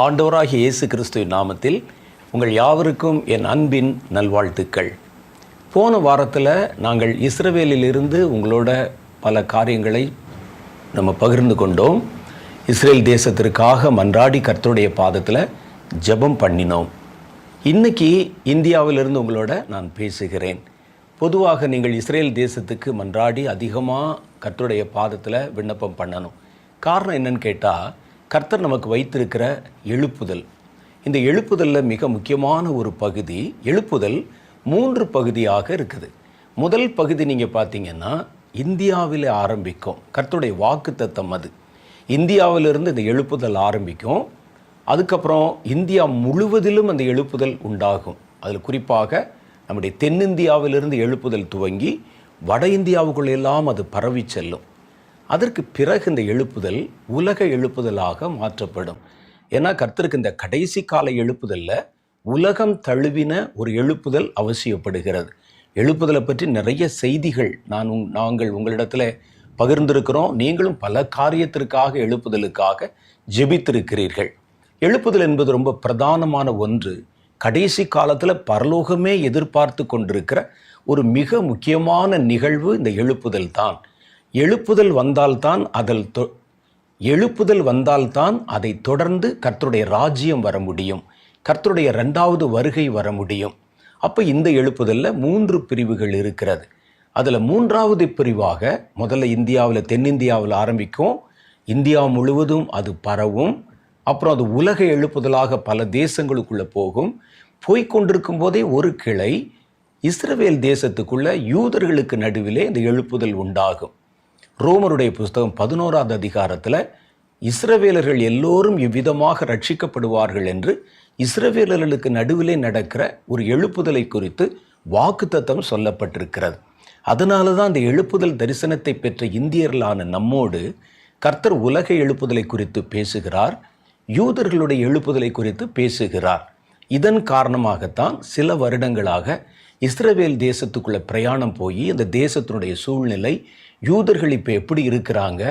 ஆண்டவராகிய இயேசு கிறிஸ்துவின் நாமத்தில் உங்கள் யாவருக்கும் என் அன்பின் நல்வாழ்த்துக்கள். போன வாரத்தில் நாங்கள் இஸ்ரவேலிலிருந்து உங்களோட பல காரியங்களை நம்ம பகிர்ந்து கொண்டோம். இஸ்ரேல் தேசத்திற்காக மன்றாடி கர்த்தருடைய பாதத்தில் ஜெபம் பண்ணினோம். இன்றைக்கி இந்தியாவிலிருந்து உங்களோட நான் பேசுகிறேன். பொதுவாக நீங்கள் இஸ்ரேல் தேசத்துக்கு மன்றாடி அதிகமாக கர்த்தருடைய பாதத்தில் விண்ணப்பம் பண்ணணும். காரணம் என்னன்னு கேட்டால், கர்த்தர் நமக்கு வைத்திருக்கிற எழுப்புதல். இந்த எழுப்புதலில் மிக முக்கியமான ஒரு பகுதி, எழுப்புதல் 3 பகுதியாக இருக்குது. முதல் பகுதி நீங்கள் பார்த்தீங்கன்னா இந்தியாவில் ஆரம்பிக்கும். கர்த்தருடைய வாக்குத்தத்தம் அது. இந்தியாவிலிருந்து இந்த எழுப்புதல் ஆரம்பிக்கும். அதுக்கப்புறம் இந்தியா முழுவதிலும் அந்த எழுப்புதல் உண்டாகும். அதில் குறிப்பாக நம்முடைய தென்னிந்தியாவிலிருந்து எழுப்புதல் துவங்கி வட இந்தியாவுக்குள்ளெல்லாம் அது பரவி செல்லும். அதற்கு பிறகு இந்த எழுப்புதல் உலக எழுப்புதலாக மாற்றப்படும். ஏன்னா கர்த்தருக்கு இந்த கடைசி கால எழுப்புதலில் உலகம் தழுவின ஒரு எழுப்புதல் அவசியப்படுகிறது. எழுப்புதலை பற்றி நிறைய செய்திகள் நாங்கள் உங்களிடத்தில் பகிர்ந்திருக்கிறோம். நீங்களும் பல காரியத்திற்காக எழுப்புதலுக்காக ஜெபித்திருக்கிறீர்கள். எழுப்புதல் என்பது ரொம்ப பிரதானமான ஒன்று. கடைசி காலத்தில் பரலோகமே எதிர்பார்த்து கொண்டிருக்கிற ஒரு மிக முக்கியமான நிகழ்வு இந்த எழுப்புதல் தான். எழுப்புதல் வந்தால்தான் அதை தொடர்ந்து கர்த்தருடைய ராஜ்யம் வர முடியும், கர்த்தருடைய 2வது வருகை வர முடியும். அப்போ இந்த எழுப்புதலில் 3 பிரிவுகள் இருக்கிறது. அதில் 3வது பிரிவாக முதல்ல இந்தியாவில் தென்னிந்தியாவில் ஆரம்பிக்கும். இந்தியா முழுவதும் அது பரவும். அப்புறம் அது உலக எழுப்புதலாக பல தேசங்களுக்குள்ளே போகும். போய்கொண்டிருக்கும் போதே ஒரு கிளை இஸ்ரவேல் தேசத்துக்குள்ள யூதர்களுக்கு நடுவிலே இந்த எழுப்புதல் உண்டாகும். ரோமருடைய புஸ்தகம் 11வது அதிகாரத்தில் இஸ்ரவேலர்கள் எல்லோரும் இவ்விதமாக ரட்சிக்கப்படுவார்கள் என்று இஸ்ரவேலர்களுக்கு நடுவிலே நடக்கிற ஒரு எழுப்புதலை குறித்து வாக்குத்தத்தம் சொல்லப்பட்டிருக்கிறது. அதனால தான் அந்த எழுப்புதல் தரிசனத்தை பெற்ற இந்தியர்களான நம்மோடு கர்த்தர் உலக எழுப்புதலை குறித்து பேசுகிறார், யூதர்களுடைய எழுப்புதலை குறித்து பேசுகிறார். இதன் காரணமாகத்தான் சில வருடங்களாக இஸ்ரவேல் தேசத்துக்குள்ளே பிரயாணம் போய் அந்த தேசத்தினுடைய சூழ்நிலை, யூதர்கள் இப்போ எப்படி இருக்கிறாங்க,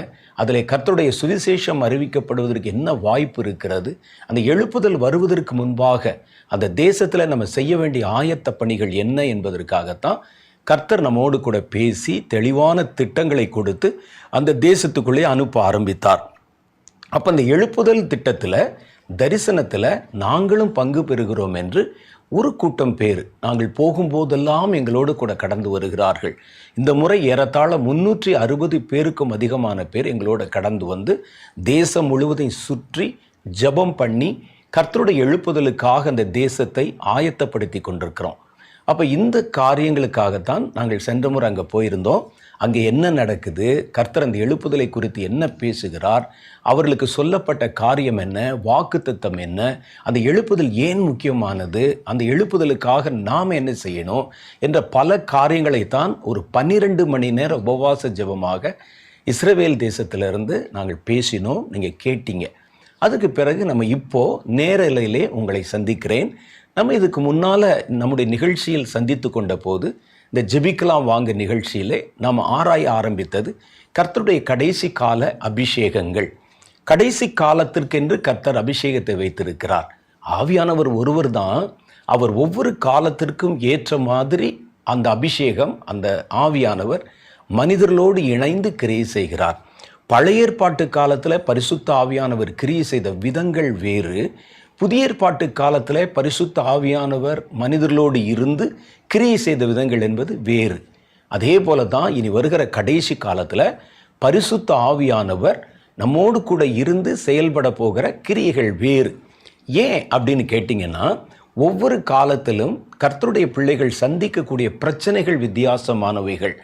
அதில் கர்த்தருடைய சுவிசேஷம் அறிவிக்கப்படுவதற்கு என்ன வாய்ப்பு இருக்கிறது, அந்த எழுப்புதல் வருவதற்கு முன்பாக அந்த தேசத்தில் நம்ம செய்ய வேண்டிய ஆயத்த பணிகள் என்ன என்பதற்காகத்தான் கர்த்தர் நம்மோடு கூட பேசி தெளிவான திட்டங்களை கொடுத்து அந்த தேசத்துக்குள்ளே அனுப்ப ஆரம்பித்தார். அப்போ அந்த எழுப்புதல் திட்டத்தில் தரிசனத்தில் நாங்களும் பங்கு பெறுகிறோம் என்று ஒரு கூட்டம் பேர் நாங்கள் போகும்போதெல்லாம் எங்களோடு கூட கடந்து வருகிறார்கள். இந்த முறை ஏறத்தாழ 360 பேருக்கும் அதிகமான பேர் எங்களோட கடந்து வந்து தேசம் முழுவதையும் சுற்றி ஜெபம் பண்ணி கர்த்தருடைய எழுப்புதலுக்காக அந்த தேசத்தை ஆயத்தப்படுத்தி கொண்டிருக்கிறோம். அப்போ இந்த காரியங்களுக்காகத்தான் நாங்கள் சென்ற முறை அங்கே போயிருந்தோம். அங்கே என்ன நடக்குது, கர்த்தர் அந்த எழுப்புதலை குறித்து என்ன பேசுகிறார், அவர்களுக்கு சொல்லப்பட்ட காரியம் என்ன, வாக்குத்தத்தம் என்ன, அந்த எழுப்புதல் ஏன் முக்கியமானது, அந்த எழுப்புதலுக்காக நாம் என்ன செய்யணும் என்ற பல காரியங்களைத்தான் ஒரு 12 மணி நேர உபவாச ஜெபமாக இஸ்ரவேல் தேசத்திலிருந்து நாங்கள் பேசினோம். நீங்கள் கேட்டீங்க. அதுக்கு பிறகு நம்ம இப்போது நேரலையிலே உங்களை சந்திக்கிறேன். நம்ம இதுக்கு முன்னால் நம்முடைய நிகழ்ச்சியில் சந்தித்து கொண்ட போது இந்த ஜெபிக்கலாம் வாங்க நிகழ்ச்சியிலே நாம் ஆராய ஆரம்பித்தது கர்த்தருடைய கடைசி கால அபிஷேகங்கள். கடைசி காலத்திற்கென்று கர்த்தர் அபிஷேகத்தை வைத்திருக்கிறார். ஆவியானவர் ஒருவர் தான். அவர் ஒவ்வொரு காலத்திற்கும் ஏற்ற மாதிரி அந்த அபிஷேகம், அந்த ஆவியானவர் மனிதர்களோடு இணைந்து கிரியை செய்கிறார். பழைய ஏற்பாட்டு காலத்தில் பரிசுத்த ஆவியானவர் கிரியை செய்த விதங்கள் வேறு, புதிய ஏற்பாட்டு காலத்தில் பரிசுத்த ஆவியானவர் மனிதர்களோடு இருந்து கிரியை செய்த விதங்கள் என்பது வேறு. அதே போல தான் இனி வருகிற கடைசி காலத்தில் பரிசுத்த ஆவியானவர் நம்மோடு கூட இருந்து செயல்பட போகிற கிரியைகள் வேறு. ஏன் அப்படின்னு கேட்டிங்கன்னா, ஒவ்வொரு காலத்திலும் கர்த்தருடைய பிள்ளைகள் சந்திக்கக்கூடிய பிரச்சனைகள் வித்தியாசமானவைகள்.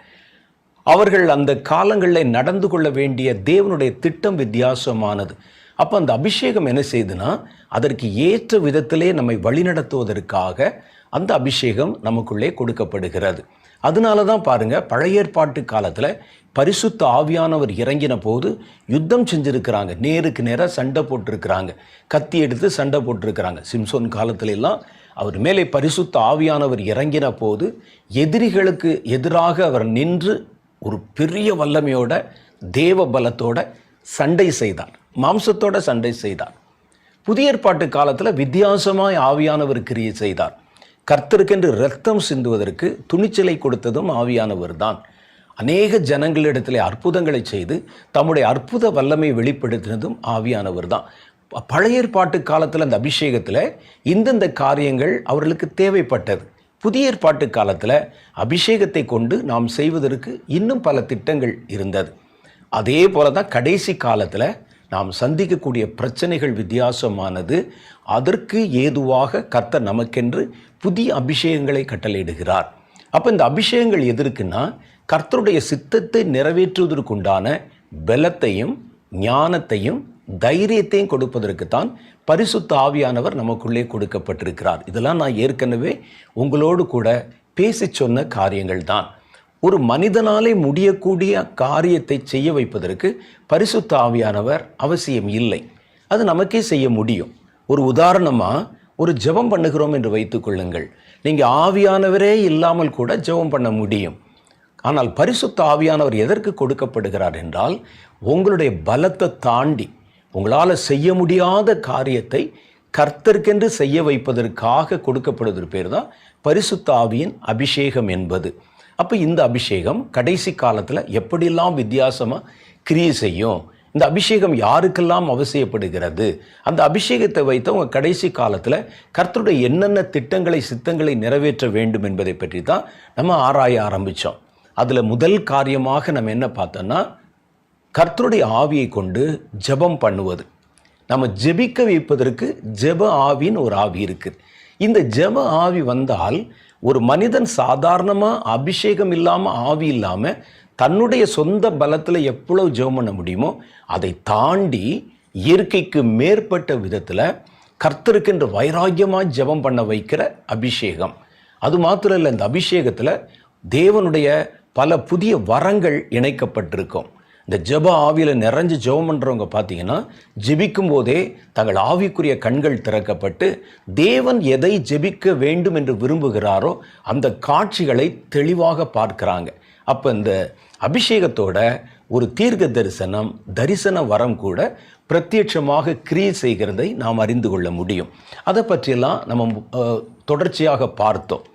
அவர்கள் அந்த காலங்களில் நடந்து கொள்ள வேண்டிய தேவனுடைய திட்டம் வித்தியாசமானது. அப்போ அந்த அபிஷேகம் என்ன செய்யுதுன்னா, அதற்கு ஏற்ற விதத்திலே நம்மை வழிநடத்துவதற்காக அந்த அபிஷேகம் நமக்குள்ளே கொடுக்கப்படுகிறது. அதனால தான் பாருங்கள், பழைய ஏற்பாட்டு காலத்தில் பரிசுத்த ஆவியானவர் இறங்கின போது யுத்தம் செஞ்சுருக்கிறாங்க, நேருக்கு நேராக சண்டை போட்டிருக்கிறாங்க, கத்தி எடுத்து சண்டை போட்டிருக்கிறாங்க. சிம்சோன் காலத்திலெல்லாம் அவர் மேலே பரிசுத்த ஆவியானவர் இறங்கின போது எதிரிகளுக்கு எதிராக அவர் நின்று ஒரு பெரிய வல்லமையோட தேவ பலத்தோட சண்டை செய்தார், மாம்சத்தோட சண்டை செய்தார். புதிய ஏற்பாட்டு காலத்தில் வித்தியாசமாய் ஆவியானவர் கிரியை செய்தார். கர்த்தருக்கென்று இரத்தம் சிந்துவதற்கு துணிச்சலை கொடுத்ததும் ஆவியானவர் தான். அநேக ஜனங்களிடத்திலே அற்புதங்களை செய்து தம்முடைய அற்புத வல்லமை வெளிப்படுத்தினதும் ஆவியானவர் தான். பழைய ஏற்பாட்டு காலத்தில் அந்த அபிஷேகத்தில் இந்தந்த காரியங்கள் அவர்களுக்கு தேவைப்பட்டது. புதிய ஏற்பாட்டு காலத்தில் அபிஷேகத்தை கொண்டு நாம் செய்வதற்கு இன்னும் பல திட்டங்கள் இருந்தது. அதே போல தான் கடைசி காலத்தில் நாம் சந்திக்கக்கூடிய பிரச்சனைகள் வித்தியாசமானது. அதற்கு ஏதுவாக கர்த்தர் நமக்கென்று புதிய அபிஷேகங்களை கட்டளையிடுகிறார். அப்போ இந்த அபிஷேகங்கள் எதற்குன்னா, கர்த்தருடைய சித்தத்தை நிறைவேற்றுவதற்குண்டான பலத்தையும் ஞானத்தையும் தைரியத்தையும் கொடுப்பதற்குத்தான் பரிசுத்த ஆவியானவர் நமக்குள்ளே கொடுக்கப்பட்டிருக்கிறார். இதெல்லாம் நான் ஏற்கனவே உங்களோடு கூட பேசி சொன்ன காரியங்கள் தான். ஒரு மனிதனாலே முடியக்கூடிய காரியத்தை செய்ய வைப்பதற்கு பரிசுத்த ஆவியானவர் அவசியம் இல்லை. அது நமக்கே செய்ய முடியும். ஒரு உதாரணமாக ஒரு ஜெபம் பண்ணுகிறோம் என்று வைத்துக் கொள்ளுங்கள். நீங்கள் ஆவியானவரே இல்லாமல் கூட ஜெபம் பண்ண முடியும். ஆனால் பரிசுத்த ஆவியானவர் எதற்கு கொடுக்கப்படுகிறார் என்றால், உங்களுடைய பலத்தை தாண்டி உங்களால் செய்ய முடியாத காரியத்தை கர்த்தருக்கென்று செய்ய வைப்பதற்காக கொடுக்கப்படுவதற்கு பேர் தான் பரிசுத்த ஆவியின் அபிஷேகம் என்பது. அப்போ இந்த அபிஷேகம் கடைசி காலத்தில் எப்படியெல்லாம் வித்தியாசமாக கிரியை செய்யும், இந்த அபிஷேகம் யாருக்கெல்லாம் அவசியப்படுகிறது, அந்த அபிஷேகத்தை வைத்து உங்கள் கடைசி காலத்தில் கர்த்தருடைய என்னென்ன திட்டங்களை சித்தங்களை நிறைவேற்ற வேண்டும் என்பதை பற்றி தான் நம்ம ஆராய ஆரம்பித்தோம். அதில் முதல் காரியமாக நம்ம என்ன பார்த்தோன்னா, கர்த்தருடைய ஆவியை கொண்டு ஜெபம் பண்ணுவது. நம்ம ஜெபிக்க வைப்பதற்கு ஜெப ஆவின்னு ஒரு ஆவி இருக்குது. இந்த ஜெப ஆவி வந்தால் ஒரு மனிதன் சாதாரணமாக அபிஷேகம் இல்லாமல் ஆவி இல்லாமல் தன்னுடைய சொந்த பலத்தில் எவ்வளவு ஜெபம் பண்ண முடியுமோ அதை தாண்டி இயற்கைக்கு மேற்பட்ட விதத்தில் கர்த்தருக்கென்று வைராக்கியமாக ஜெபம் பண்ண வைக்கிற அபிஷேகம். அது மாத்திரம் இல்லை, இந்த அபிஷேகத்தில் தேவனுடைய பல புதிய வரங்கள் இணைக்கப்பட்டிருக்கும். இந்த ஜெப ஆவியில் நிறைஞ்சு ஜெபம் பண்ணுறவங்க பார்த்தீங்கன்னா, ஜெபிக்கும் போதே தங்கள் ஆவிக்குரிய கண்கள் திறக்கப்பட்டு தேவன் எதை ஜெபிக்க வேண்டும் என்று விரும்புகிறாரோ அந்த காட்சிகளை தெளிவாக பார்க்குறாங்க. அப்போ இந்த அபிஷேகத்தோட ஒரு தீர்க்க தரிசன வரம் கூட பிரத்யட்சமாக கிரியை செய்கிறதை நாம் அறிந்து கொள்ள முடியும். அதை பற்றியெல்லாம் நம்ம தொடர்ச்சியாக பார்த்தோம்.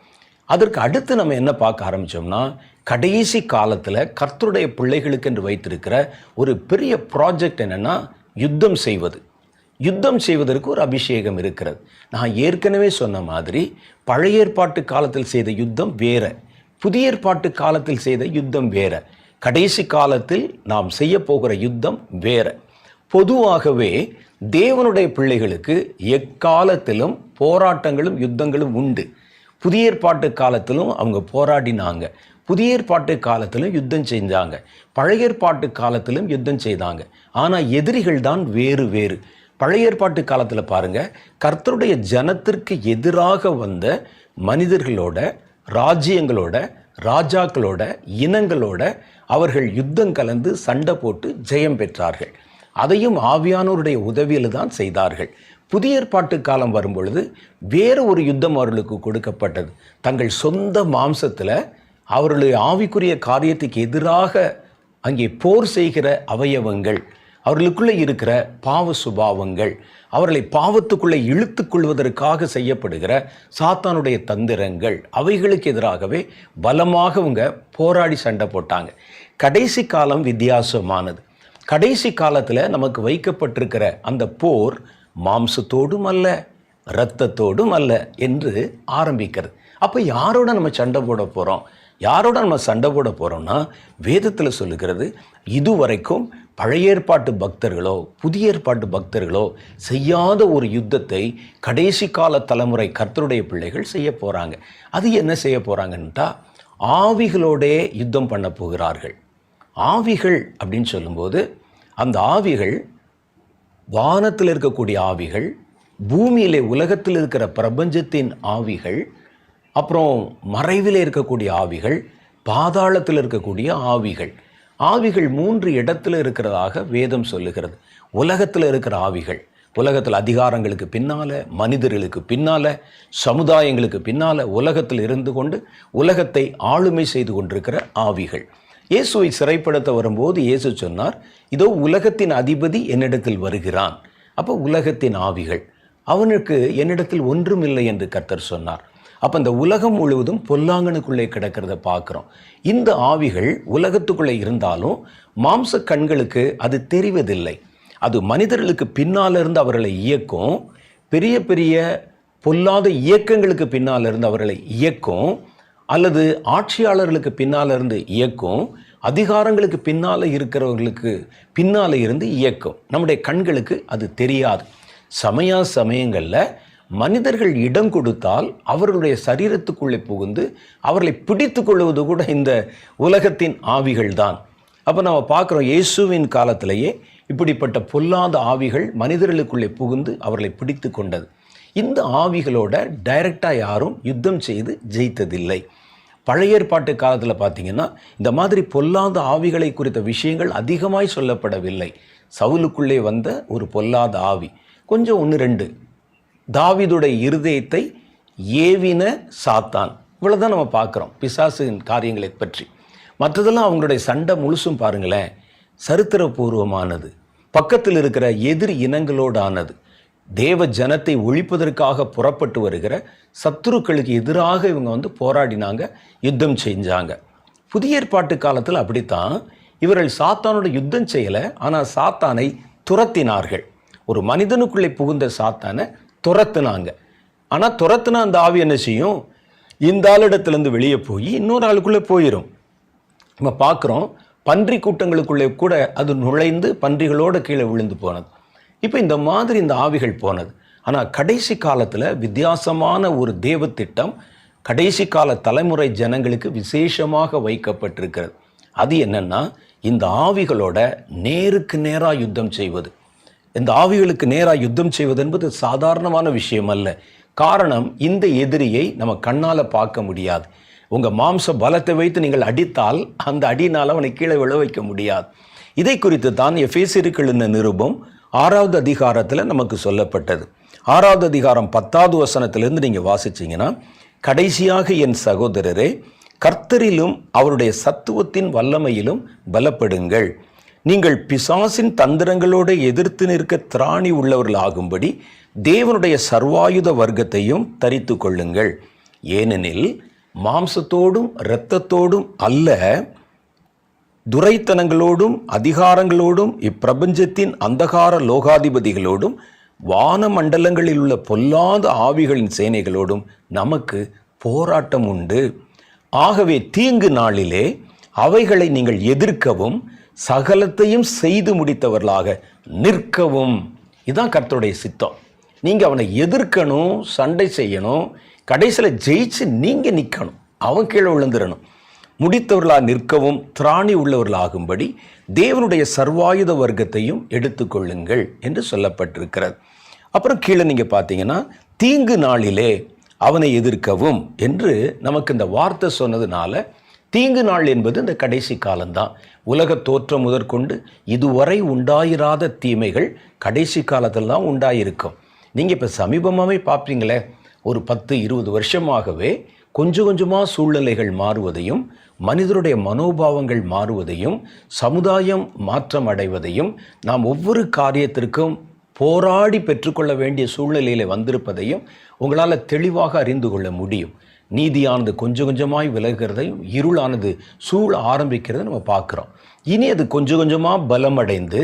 அதற்கு அடுத்து நம்ம என்ன பார்க்க ஆரம்பித்தோம்னா, கடைசி காலத்தில் கர்த்தருடைய பிள்ளைகளுக்கு என்று வைத்திருக்கிற ஒரு பெரிய ப்ராஜெக்ட் என்னென்னா, யுத்தம் செய்வது. யுத்தம் செய்வதற்கு ஒரு அபிஷேகம் இருக்கிறது. நான் ஏற்கனவே சொன்ன மாதிரி பழைய ஏற்பாட்டு காலத்தில் செய்த யுத்தம் வேற, புதிய ஏற்பாட்டு காலத்தில் செய்த யுத்தம் வேற, கடைசி காலத்தில் நாம் செய்ய போகிற யுத்தம் வேற. பொதுவாகவே தேவனுடைய பிள்ளைகளுக்கு எக்காலத்திலும் போராட்டங்களும் யுத்தங்களும் உண்டு. புதிய ஏற்பாட்டு காலத்திலும் அவங்க போராடினாங்க, புதிய ஏற்பாட்டு காலத்திலும் யுத்தம் செஞ்சாங்க, பழைய ஏற்பாட்டு காலத்திலும் யுத்தம் செய்தாங்க. ஆனால் எதிரிகள் தான் வேறு வேறு. பழைய ஏற்பாட்டு காலத்தில் பாருங்கள், கர்த்தருடைய ஜனத்திற்கு எதிராக வந்த மனிதர்களோட, ராஜ்யங்களோட, ராஜாக்களோட, இனங்களோட அவர்கள் யுத்தம் கலந்து சண்டை போட்டு ஜெயம் பெற்றார்கள். அதையும் ஆவியானோருடைய உதவியில் தான் செய்தார்கள். புதிய ஏற்பாட்டு காலம் வரும்பொழுது வேறு ஒரு யுத்தம் அவர்களுக்கு கொடுக்கப்பட்டது. தங்கள் சொந்த மாம்சத்தில் அவர்களுடைய ஆவிக்குரிய காரியத்துக்கு எதிராக அங்கே போர் செய்கிற அவயவங்கள், அவர்களுக்குள்ளே இருக்கிற பாவ சுபாவங்கள், அவர்களை பாவத்துக்குள்ளே இழுத்து கொள்வதற்காக செய்யப்படுகிற சாத்தானுடைய தந்திரங்கள், அவைகளுக்கு எதிராகவே பலமாக அவங்க போராடி சண்டை போட்டாங்க. கடைசி காலம் வித்தியாசமானது. கடைசி காலத்தில் நமக்கு வைக்கப்பட்டிருக்கிற அந்த போர் மாம்சத்தோடும் அல்ல, இரத்தத்தோடும் அல்ல என்று ஆரம்பிக்கிறது. அப்போ யாரோட நம்ம சண்டை போட போகிறோம்? யாரோட நம்ம சண்டை போட போகிறோம்னா, வேதத்தில் சொல்லுகிறது, இதுவரைக்கும் பழைய ஏற்பாட்டு பக்தர்களோ புதிய ஏற்பாட்டு பக்தர்களோ செய்யாத ஒரு யுத்தத்தை கடைசி கால தலைமுறை கர்த்தருடைய பிள்ளைகள் செய்ய போகிறாங்க. அது என்ன செய்ய போகிறாங்கன்ட்டா, ஆவிகளோடே யுத்தம் பண்ண போகிறார்கள். ஆவிகள் அப்படின்னு சொல்லும்போது அந்த ஆவிகள் வானத்தில் இருக்கக்கூடிய ஆவிகள், பூமியிலே உலகத்தில் இருக்கிற பிரபஞ்சத்தின் ஆவிகள், அப்புறம் மறைவில் இருக்கக்கூடிய ஆவிகள், பாதாளத்தில் இருக்கக்கூடிய ஆவிகள். ஆவிகள் 3 இடத்துல இருக்கிறதாக வேதம் சொல்லுகிறது. உலகத்தில் இருக்கிற ஆவிகள், உலகத்தில் அதிகாரங்களுக்கு பின்னால், மனிதர்களுக்கு பின்னால், சமுதாயங்களுக்கு பின்னால் உலகத்தில் இருந்து கொண்டு உலகத்தை ஆளுமை செய்து கொண்டிருக்கிற ஆவிகள். இயேசுவை சிறைப்படுத்த வரும்போது இயேசு சொன்னார், இதோ உலகத்தின் அதிபதி என்னிடத்தில் வருகிறான். அப்போ உலகத்தின் ஆவிகள், அவனுக்கு என்னிடத்தில் ஒன்றும் இல்லை என்று கர்த்தர் சொன்னார். அப்போ இந்த உலகம் முழுவதும் பொல்லாங்கனுக்குள்ளே கிடக்கிறத பார்க்குறோம். இந்த ஆவிகள் உலகத்துக்குள்ளே இருந்தாலும் மாம்ச கண்களுக்கு அது தெரிவதில்லை. அது மனிதர்களுக்கு பின்னால் இருந்து அவர்களை இயக்கும், பெரிய பெரிய பொல்லாத இயக்கங்களுக்கு பின்னால் இருந்து அவர்களை இயக்கும், அல்லது ஆட்சியாளர்களுக்கு பின்னால் இருந்து இயக்கும், அதிகாரங்களுக்கு பின்னால் இருக்கிறவர்களுக்கு பின்னால் இருந்து இயக்கும். நம்முடைய கண்களுக்கு அது தெரியாது. சமயங்களில் மனிதர்கள் இடம் கொடுத்தால் அவர்களுடைய சரீரத்துக்குள்ளே புகுந்து அவர்களை பிடித்து கொள்வது கூட இந்த உலகத்தின் ஆவிகள் தான். அப்போ நம்ம பார்க்குறோம், இயேசுவின் காலத்திலேயே இப்படிப்பட்ட பொல்லாத ஆவிகள் மனிதர்களுக்குள்ளே புகுந்து அவர்களை பிடித்து கொண்டது. இந்த ஆவிகளோட டைரக்டாக யாரும் யுத்தம் செய்து ஜெயித்ததில்லை. பழைய ஏற்பாட்டு காலத்தில் பார்த்தீங்கன்னா இந்த மாதிரி பொல்லாத ஆவிகளை குறித்த விஷயங்கள் அதிகமாய் சொல்லப்படவில்லை. சவுலுக்குள்ளே வந்த ஒரு பொல்லாத ஆவி, கொஞ்சம் 1-2, தாவீதுடைய இருதயத்தை ஏவின சாத்தான், இவ்வளோதான் நம்ம பார்க்குறோம் பிசாசின் காரியங்களை பற்றி. மற்றதெல்லாம் அவங்களுடைய சண்டை முழுசும் பாருங்களேன், சரித்திரபூர்வமானது, பக்கத்தில் இருக்கிற எதிர் இனங்களோடு ஆனது. தேவ ஜனத்தை ஒழிப்பதற்காக புறப்பட்டு வருகிற சத்துருக்களுக்கு எதிராக இவங்க போராடினாங்க, யுத்தம் செஞ்சாங்க. புதிய ஏற்பாட்டு காலத்தில் அப்படித்தான், இவர்கள் சாத்தானோட யுத்தம் செய்யலை, ஆனால் சாத்தானை துரத்தினார்கள். ஒரு மனிதனுக்குள்ளே புகுந்த சாத்தானை துரத்துனாங்க. ஆனால் துரத்துனா அந்த ஆவி என்ன செய்யும்? இந்த ஆளிடத்துலேருந்து வெளியே போய் இன்னொரு ஆளுக்குள்ளே போயிடும். நம்ம பார்க்குறோம், பன்றி கூட்டங்களுக்குள்ளே கூட அது நுழைந்து பன்றிகளோடு கீழே விழுந்து போனது. இப்போ இந்த மாதிரி இந்த ஆவிகள் போனது. ஆனால் கடைசி காலத்தில் வித்தியாசமான ஒரு தேவ திட்டம் கடைசி கால தலைமுறை ஜனங்களுக்கு விசேஷமாக வைக்கப்பட்டிருக்கிறது. அது என்னன்னா, இந்த ஆவிகளோட நேருக்கு நேராக யுத்தம் செய்வது. இந்த ஆவிகளுக்கு நேராக யுத்தம் செய்வது என்பது சாதாரணமான விஷயம் அல்ல. காரணம், இந்த எதிரியை நம்ம கண்ணால் பார்க்க முடியாது. உங்கள் மாம்ச பலத்தை வைத்து நீங்கள் அடித்தால் அந்த அடியினால் அவனை கீழே விழ வைக்க முடியாது. இதை குறித்து தான் எபேசியருக்கு எழுதின நிருபம் 6வது அதிகாரத்தில் நமக்கு சொல்லப்பட்டது. 6வது அதிகாரம் 10வது வசனத்திலிருந்து நீங்கள் வாசிச்சிங்கன்னா, கடைசியாக என் சகோதரரே, கர்த்தரிலும் அவருடைய சத்துவத்தின் வல்லமையிலும் பலப்படுங்கள். நீங்கள் பிசாசின் தந்திரங்களோடு எதிர்த்து நிற்க திராணி உள்ளவர்களாகும்படி தேவனுடைய சர்வாயுத வர்க்கத்தையும் தரித்து கொள்ளுங்கள். ஏனெனில் மாம்சத்தோடும் இரத்தத்தோடும் அல்ல, துரைத்தனங்களோடும் அதிகாரங்களோடும் இப்பிரபஞ்சத்தின் அந்தகார லோகாதிபதிகளோடும் வான மண்டலங்களில் உள்ள பொல்லாத ஆவிகளின் சேனைகளோடும் நமக்கு போராட்டம் உண்டு. ஆகவே தீங்கு நாளிலே அவைகளை நீங்கள் எதிர்க்கவும் சகலத்தையும் செய்து முடித்தவர்களாக நிற்கவும். இதுதான் கர்த்தருடைய சித்தம். நீங்கள் அவனை எதிர்க்கணும், சண்டை செய்யணும், கடைசியில் ஜெயிச்சு நீங்கள் நிற்கணும், அவன் கீழே விழுந்துடணும். முடித்தவர்களாக நிற்கவும் திராணி உள்ளவர்களாகும்படி தேவனுடைய சர்வாயுத வர்க்கத்தையும் எடுத்துக்கொள்ளுங்கள் என்று சொல்லப்பட்டிருக்கிறது. அப்புறம் கீழே நீங்கள் பார்த்தீங்கன்னா, தீங்கு நாளிலே அவனை எதிர்க்கவும் என்று நமக்கு இந்த வார்த்தை சொன்னதுனால, தீங்கு நாள் என்பது இந்த கடைசி காலம்தான். உலக தோற்றம் முதற்கொண்டு இதுவரை உண்டாயிராத தீமைகள் கடைசி காலத்தில் தான் உண்டாயிருக்கும். நீங்கள் இப்போ சமீபமாகவே பார்ப்பீங்களே, ஒரு 10-20 வருஷமாகவே கொஞ்சம் கொஞ்சமாக சூழ்நிலைகள் மாறுவதையும், மனிதருடைய மனோபாவங்கள் மாறுவதையும், சமுதாயம் மாற்றம் அடைவதையும், நாம் ஒவ்வொரு காரியத்திற்கும் போராடி பெற்றுக்கொள்ள வேண்டிய சூழ்நிலையில் வந்திருப்பதையும் உங்களால் தெளிவாக அறிந்து கொள்ள முடியும். நீதியானது கொஞ்சம் கொஞ்சமாய் விலகிறதையும், இருளானது சூழ ஆரம்பிக்கிறத நம்ம பார்க்குறோம். இனி அது கொஞ்சம் கொஞ்சமாக பலமடைந்து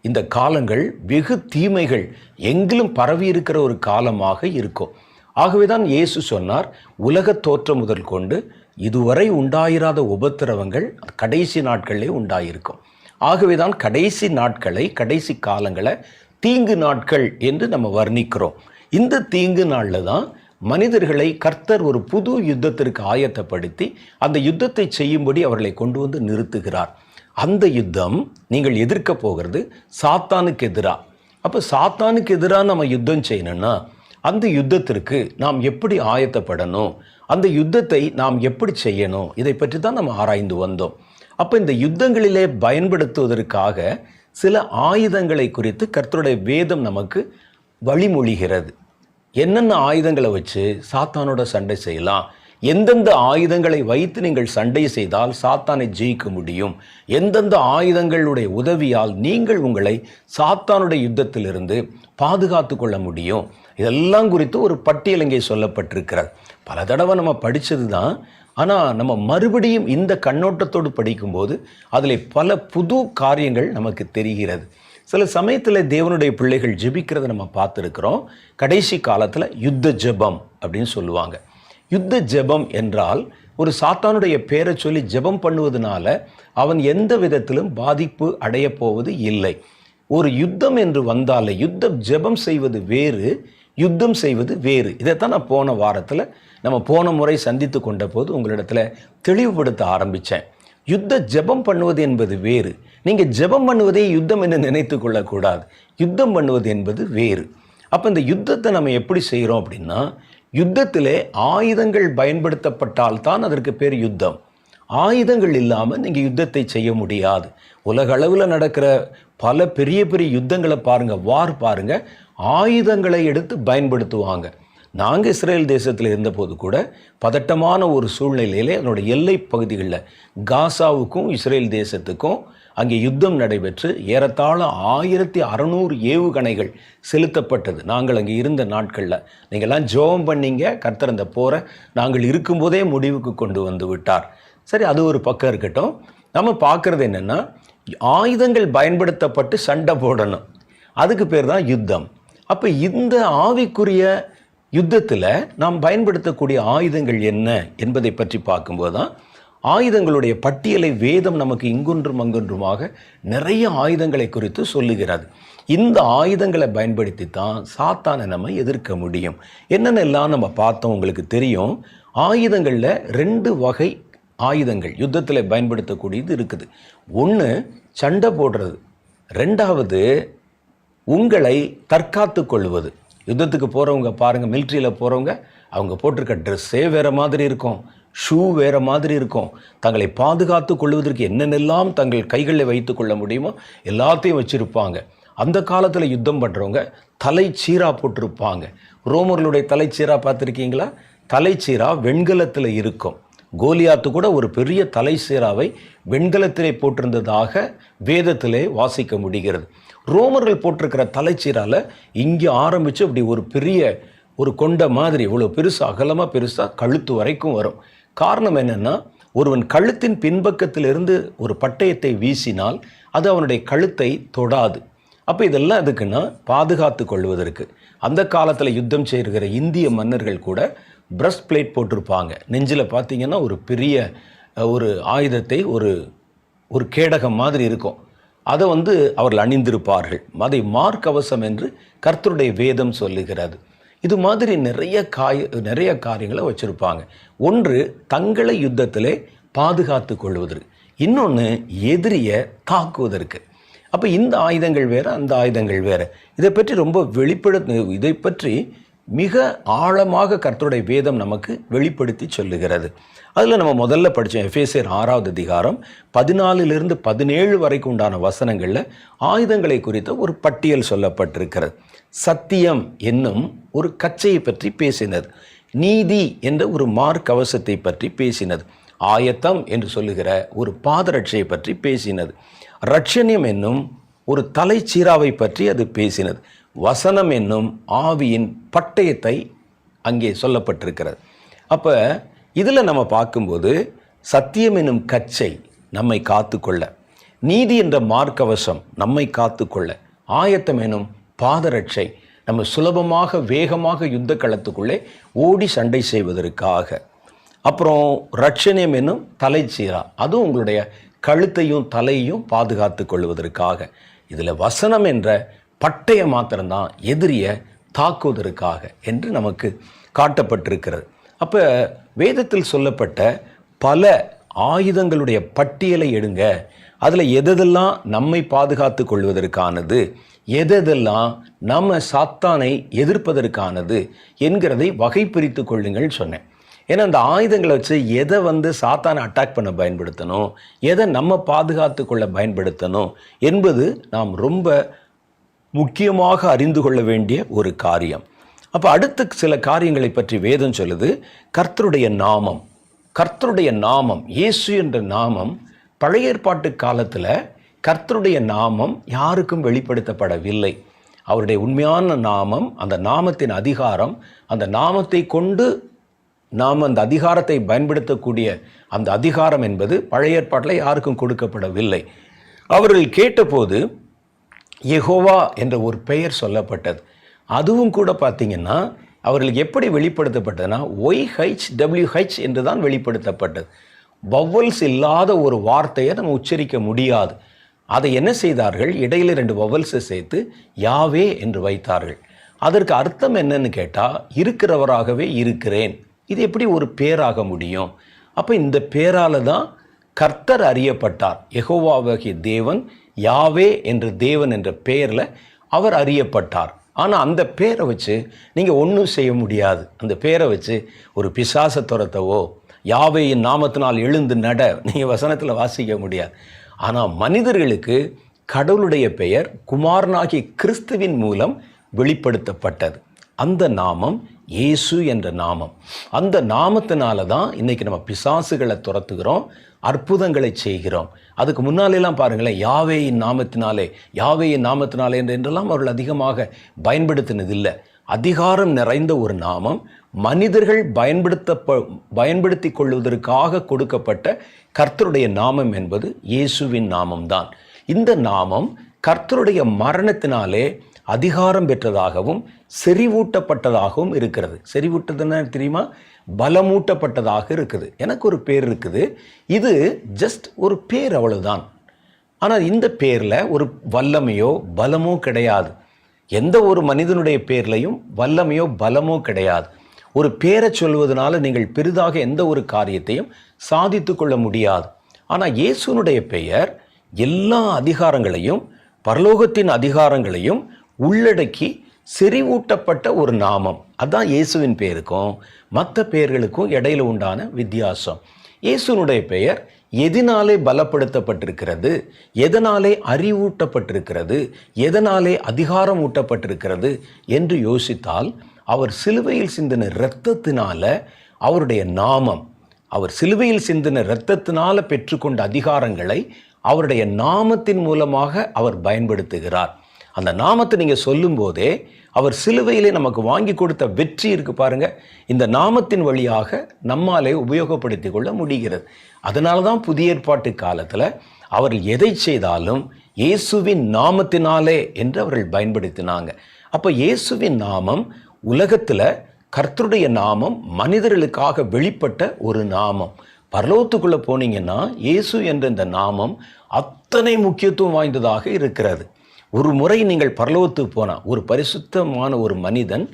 இந்த காலங்கள் வெகு தீமைகள் எங்கிலும் பரவி இருக்கிற ஒரு காலமாக இருக்கும். ஆகவே தான் இயேசு சொன்னார், உலக தோற்றம் முதல் கொண்டு இதுவரை உண்டாயிராத உபத்திரவங்கள் கடைசி நாட்களிலே உண்டாயிருக்கும். ஆகவே தான் கடைசி நாட்களை, கடைசி காலங்களை தீங்கு நாட்கள் என்று நம்ம வர்ணிக்கிறோம். இந்த தீங்கு நாளில் தான் மனிதர்களை கர்த்தர் ஒரு புது யுத்தத்திற்கு ஆயத்தப்படுத்தி அந்த யுத்தத்தை செய்யும்படி அவர்களை கொண்டு வந்து நிறுத்துகிறார். அந்த யுத்தம் நீங்கள் எதிர்க்க போகிறது சாத்தானுக்கு எதிராக. அப்போ சாத்தானுக்கு எதிராக நம்ம யுத்தம் செய்யணும்னா அந்த யுத்தத்திற்கு நாம் எப்படி ஆயத்தப்படணும், அந்த யுத்தத்தை நாம் எப்படி செய்யணும், இதை பற்றி தான் நம்ம ஆராய்ந்து வந்தோம். அப்போ இந்த யுத்தங்களிலே பயன்படுத்துவதற்காக சில ஆயுதங்களை குறித்து கர்த்தருடைய வேதம் நமக்கு வழிமொழிகிறது. என்னென்ன ஆயுதங்களை வச்சு சாத்தானோட சண்டை செய்யலாம், எந்தெந்த ஆயுதங்களை வைத்து நீங்கள் சண்டை செய்தால் சாத்தானை ஜெயிக்க முடியும், எந்தெந்த ஆயுதங்களுடைய உதவியால் நீங்கள் உங்களை சாத்தானுடைய யுத்தத்திலிருந்து பாதுகாத்து கொள்ள முடியும், இதெல்லாம் குறித்து ஒரு பட்டியல் இங்கே சொல்லப்பட்டிருக்கிறது. பல தடவை நம்ம படித்தது தான். ஆனால் நம்ம மறுபடியும் இந்த கண்ணோட்டத்தோடு படிக்கும்போது அதில் பல புது காரியங்கள் நமக்கு தெரிகிறது. சில சமயத்தில் தேவனுடைய பிள்ளைகள் ஜெபிக்கிறத நம்ம பார்த்துருக்கிறோம். கடைசி காலத்தில் யுத்த ஜெபம் அப்படின்னு சொல்லுவாங்க. யுத்த ஜெபம் என்றால் ஒரு சாத்தானுடைய பேரை சொல்லி ஜெபம் பண்ணுவதனால அவன் எந்த விதத்திலும் பாதிப்பு அடைய போவது இல்லை. ஒரு யுத்தம் என்று வந்தாலே யுத்தம் ஜெபம் செய்வது வேறு, யுத்தம் செய்வது வேறு. இதைத்தான் நான் போன வாரத்தில் நம்ம போன முறை சந்தித்து கொண்ட போது உங்களிடத்தில் தெளிவுபடுத்த ஆரம்பித்தேன். யுத்த ஜெபம் பண்ணுவது என்பது வேறு. நீங்கள் ஜெபம் பண்ணுவதே யுத்தம் என்று நினைத்து கொள்ளக்கூடாது. யுத்தம் பண்ணுவது என்பது வேறு. அப்போ இந்த யுத்தத்தை நம்ம எப்படி செய்கிறோம் அப்படின்னா, யுத்தத்திலே ஆயுதங்கள் பயன்படுத்தப்பட்டால் தான் அதற்கு பேர் யுத்தம். ஆயுதங்கள் இல்லாமல் நீங்கள் யுத்தத்தை செய்ய முடியாது. உலக அளவில் நடக்கிற பல பெரிய பெரிய யுத்தங்களை பாருங்கள், வார் பாருங்கள், ஆயுதங்களை எடுத்து பயன்படுத்துவாங்க. நாங்கள் இஸ்ரேல் தேசத்தில் இருந்தபோது கூட பதட்டமான ஒரு சூழ்நிலையிலே அதனுடைய எல்லை பகுதிகளில் காசாவுக்கும் இஸ்ரேல் தேசத்துக்கும் அங்கே யுத்தம் நடைபெற்று ஏறத்தாழ 1600 ஏவுகணைகள் செலுத்தப்பட்டது. நாங்கள் அங்கே இருந்த நாட்களில் நீங்கள்லாம் ஜெபம் பண்ணீங்க, கர்த்தர் அந்த போரை நாங்கள் இருக்கும்போதே முடிவுக்கு கொண்டு வந்து விட்டார். சரி, அது ஒரு பக்கம் இருக்கட்டும். நம்ம பார்க்குறது என்னென்னா, ஆயுதங்கள் பயன்படுத்தப்பட்டு சண்டை போடணும், அதுக்கு பேர் தான் யுத்தம். அப்போ இந்த ஆவிக்குரிய யுத்தத்தில் நாம் பயன்படுத்தக்கூடிய ஆயுதங்கள் என்ன என்பதை பற்றி பார்க்கும்போது தான் ஆயுதங்களுடைய பட்டியலை வேதம் நமக்கு இங்கொன்றும் அங்கொன்றுமாக நிறைய ஆயுதங்களை குறித்து சொல்லுகிறது. இந்த ஆயுதங்களை பயன்படுத்தி தான் சாத்தானை நம்ம எதிர்க்க முடியும். என்னென்னலாம் நம்ம பார்த்தோம் உங்களுக்கு தெரியும். ஆயுதங்களில் 2 வகை ஆயுதங்கள் யுத்தத்தில் பயன்படுத்தக்கூடியது இருக்குது. ஒன்று சண்டை போடுறது, 2வது உங்களை தற்காத்து கொள்வது. யுத்தத்துக்கு போகிறவங்க பாருங்கள், மிலிட்ரியில் போகிறவங்க அவங்க போட்டிருக்க ட்ரெஸ்ஸே வேறு மாதிரி இருக்கும், ஷூ வேறு மாதிரி இருக்கும். தங்களை பாதுகாத்து கொள்வதற்கு என்னென்னெல்லாம் தங்கள் கைகளில் வைத்து கொள்ள முடியுமோ எல்லாத்தையும் வச்சுருப்பாங்க. அந்த காலத்தில் யுத்தம் பண்ணுறவங்க தலைச்சீரா போட்டிருப்பாங்க. ரோமர்களுடைய தலைச்சீரா பார்த்துருக்கீங்களா? தலைச்சீரா வெண்கலத்தில் இருக்கும். கோலியாத்து கூட ஒரு பெரிய தலைச்சீராவை வெண்கலத்திலே போட்டிருந்ததாக வேதத்திலே வாசிக்க முடிகிறது. ரோமர்கள் போட்டிருக்கிற தலைச்சீரால் இங்கே ஆரம்பித்து அப்படி ஒரு பெரிய ஒரு கொண்ட மாதிரி இவ்வளோ பெருசாக அகலமாக பெருசாக கழுத்து வரைக்கும் வரும். காரணம் என்னென்னா, ஒருவன் கழுத்தின் பின்பக்கத்திலிருந்து ஒரு பட்டயத்தை வீசினால் அது அவனுடைய கழுத்தை தொடாது. அப்போ இதெல்லாம் எதுக்குன்னா பாதுகாத்து கொள்வதற்கு. அந்த காலத்தில் யுத்தம் செய்கிற இந்திய மன்னர்கள் கூட பிரஸ்ட் பிளேட் போட்டிருப்பாங்க. நெஞ்சில் பார்த்தீங்கன்னா ஒரு பெரிய ஒரு ஆயுதத்தை ஒரு கேடகம் மாதிரி இருக்கும், அதை அவர்கள் அணிந்திருப்பார்கள். அதை மார்க்கவசம் என்று கர்த்தருடைய வேதம் சொல்லுகிறது. இது மாதிரி நிறைய காரியங்களை வச்சுருப்பாங்க. ஒன்று தங்களை யுத்தத்திலே பாதுகாத்து கொள்வதற்கு, இன்னொன்று எதிரியை தாக்குவதற்கு. அப்போ இந்த ஆயுதங்கள் வேறு, அந்த ஆயுதங்கள் வேறு. இதை பற்றி ரொம்ப இதை பற்றி மிக ஆழமாக கர்த்தருடைய வேதம் நமக்கு வெளிப்படுத்தி சொல்லுகிறது. அதில் நம்ம முதல்ல படித்தோம் எபேசியர் 6வது அதிகாரம் 14 17 வரைக்கும் உண்டான வசனங்களில் ஆயுதங்களை குறித்த ஒரு பட்டியல் சொல்லப்பட்டிருக்கிறது. சத்தியம் என்னும் ஒரு கச்சையை பற்றி பேசினது, நீதி என்ற ஒரு மார்க்கவசத்தை பற்றி பேசினது, ஆயத்தம் என்று சொல்லுகிற ஒரு பாதரட்சையை பற்றி பேசினது, ரட்சணியம் என்னும் ஒரு தலைச்சீராவை பற்றி அது பேசினது, வசனம் என்னும் ஆவியின் பட்டயத்தை அங்கே சொல்லப்பட்டிருக்கிறது. அப்போ இதில் நம்ம பார்க்கும்போது சத்தியம் என்னும் கச்சை நம்மை காத்துக்கொள்ள, நீதி என்ற மார்க்கவசம் நம்மை காத்துக்கொள்ள, ஆயத்தம் என்னும் பாதரட்சை நம்ம சுலபமாக வேகமாக யுத்த களத்துக்குள்ளே ஓடி சண்டை செய்வதற்காக, அப்புறம் ரட்சணியம் என்னும் தலைச்சீரா, அதுவும் உங்களுடைய கழுத்தையும் தலையையும் பாதுகாத்து கொள்வதற்காக. இதில் வசனம் என்ற பட்டய மாத்திரம்தான் எதிரியை தாக்குவதற்காக என்று நமக்கு காட்டப்பட்டிருக்கிறது. அப்போ வேதத்தில் சொல்லப்பட்ட பல ஆயுதங்களுடைய பட்டியலை எடுங்க. அதில் எதெல்லாம் நம்மை பாதுகாத்து கொள்வதற்கானது, எதெல்லாம் நம்ம சாத்தானை எதிர்ப்பதற்கானது என்கிறதை வகை பிரித்து கொள்ளுங்கள் சொன்னேன். ஏன்னா அந்த ஆயுதங்களை வச்சு எதை சாத்தானை அட்டாக் பண்ண பயன்படுத்தணும், எதை நம்ம பாதுகாத்து கொள்ள பயன்படுத்தணும் என்பது நாம் ரொம்ப முக்கியமாக அறிந்து கொள்ள வேண்டிய ஒரு காரியம். அப்போ அடுத்து சில காரியங்களை பற்றி வேதம் சொல்லுது. கர்த்தருடைய நாமம், கர்த்தருடைய நாமம், இயேசு என்ற நாமம் பழைய ஏற்பாட்டு காலத்தில் கர்த்தருடைய நாமம் யாருக்கும் வெளிப்படுத்தப்படவில்லை. அவருடைய உண்மையான நாமம், அந்த நாமத்தின் அதிகாரம், அந்த நாமத்தை கொண்டு நாம் அந்த அதிகாரத்தை பயன்படுத்தக்கூடிய அந்த அதிகாரம் என்பது பழைய ஏற்பாட்டில் யாருக்கும் கொடுக்கப்படவில்லை. அவர்கள் கேட்டபோது யெகோவா என்ற ஒரு பெயர் சொல்லப்பட்டது. அதுவும் கூட பார்த்தீங்கன்னா அவர்களுக்கு எப்படி வெளிப்படுத்தப்பட்டதுன்னா YHWH என்று தான் வெளிப்படுத்தப்பட்டது. வவ்வல்ஸ் இல்லாத ஒரு வார்த்தையை நம்ம உச்சரிக்க முடியாது. அதை என்ன செய்தார்கள், இடையில 2 வவ்வல்ஸை சேர்த்து யாவே என்று வைத்தார்கள். அதற்கு அர்த்தம் என்னன்னு கேட்டால், இருக்கிறவராகவே இருக்கிறேன். இது எப்படி ஒரு பேராக முடியும்? அப்போ இந்த பேரால தான் கர்த்தர் அறியப்பட்டார். யெகோவாவாகிய தேவன், யாவே என்ற தேவன் என்ற பெயரில் அவர் அறியப்பட்டார். ஆனால் அந்த பேரை வச்சு நீங்கள் ஒன்றும் செய்ய முடியாது. அந்த பேரை வச்சு ஒரு பிசாசை துரத்தவோ, யாவேயின் நாமத்தினால் எழுந்து நட நீங்கள் வசனத்தில் வாசிக்க முடியாது. ஆனால் மனிதர்களுக்கு கடவுளுடைய பெயர் குமாரனாகிய கிறிஸ்துவின் மூலம் வெளிப்படுத்தப்பட்டது. அந்த நாமம் இயேசு என்ற நாமம். அந்த நாமத்தினால தான் இன்றைக்கி நம்ம பிசாசுகளை துரத்துகிறோம், அற்புதங்களை செய்கிறோம். அதுக்கு முன்னாலெல்லாம் பாருங்களேன், யாவேயின் நாமத்தினாலே, யாவேயின் நாமத்தினாலே என்றெல்லாம் அவர்கள் அதிகமாக பயன்படுத்தினதில்லை. அதிகாரம் நிறைந்த ஒரு நாமம், மனிதர்கள் பயன்படுத்தி கொள்வதற்காக கொடுக்கப்பட்ட கர்த்தருடைய நாமம் என்பது இயேசுவின் நாமம்தான். இந்த நாமம் கர்த்தருடைய மரணத்தினாலே அதிகாரம் பெற்றதாகவும் செறிவூட்டப்பட்டதாகவும் இருக்கிறது. செறிவூட்டதுன்னா தெரியுமா? பலமூட்டப்பட்டதாக இருக்குது. எனக்கு ஒரு பேர் இருக்குது, இது ஜஸ்ட் ஒரு பேர், அவ்வளவுதான். ஆனால் இந்த பேரில் ஒரு வல்லமையோ பலமோ கிடையாது. எந்த ஒரு மனிதனுடைய பேர்லையும் வல்லமையோ பலமோ கிடையாது. ஒரு பேரை சொல்வதனால நீங்கள் பெரிதாக எந்த ஒரு காரியத்தையும் சாதித்து கொள்ள முடியாது. ஆனால் இயேசுனுடைய பெயர் எல்லா அதிகாரங்களையும், பரலோகத்தின் அதிகாரங்களையும் உள்ளடக்கி செறிவூட்டப்பட்ட ஒரு நாமம். அதுதான் இயேசுவின் பெயருக்கும் மற்ற பெயர்களுக்கும் இடையில உண்டான வித்தியாசம். இயேசுனுடைய பெயர் எதனாலே பலப்படுத்தப்பட்டிருக்கிறது, எதனாலே அறிவூட்டப்பட்டிருக்கிறது, எதனாலே அதிகாரம் ஊட்டப்பட்டிருக்கிறது என்று யோசித்தால், அவர் சிலுவையில் சிந்தின இரத்தத்தினால அவருடைய நாமம், அவர் சிலுவையில் சிந்தின இரத்தத்தினால பெற்றுக்கொண்ட அதிகாரங்களை அவருடைய நாமத்தின் மூலமாக அவர் பயன்படுத்துகிறார். அந்த நாமத்தை நீங்கள் சொல்லும் போதே அவர் சிலுவையிலே நமக்கு வாங்கி கொடுத்த வெற்றி இருக்கு பாருங்க, இந்த நாமத்தின் வழியாக நம்மாலே உபயோகப்படுத்தி கொள்ள முடிகிறது. அதனால தான் புதிய ஏற்பாட்டு காலத்தில் அவர்கள் எதை செய்தாலும் இயேசுவின் நாமத்தினாலே என்று அவர்கள் பயன்படுத்தினாங்க. அப்போ இயேசுவின் நாமம் உலகத்தில், கர்த்தருடைய நாமம் மனிதர்களுக்காக வெளிப்பட்ட ஒரு நாமம். பரலோகத்துக்குள்ளே போனீங்கன்னா இயேசு என்ற இந்த நாமம் அத்தனை முக்கியத்துவம் வாய்ந்ததாக இருக்கிறது. ஒரு முறை நீங்கள் பரலோகத்துக்கு போனால், ஒரு பரிசுத்தமான ஒரு மனிதன்,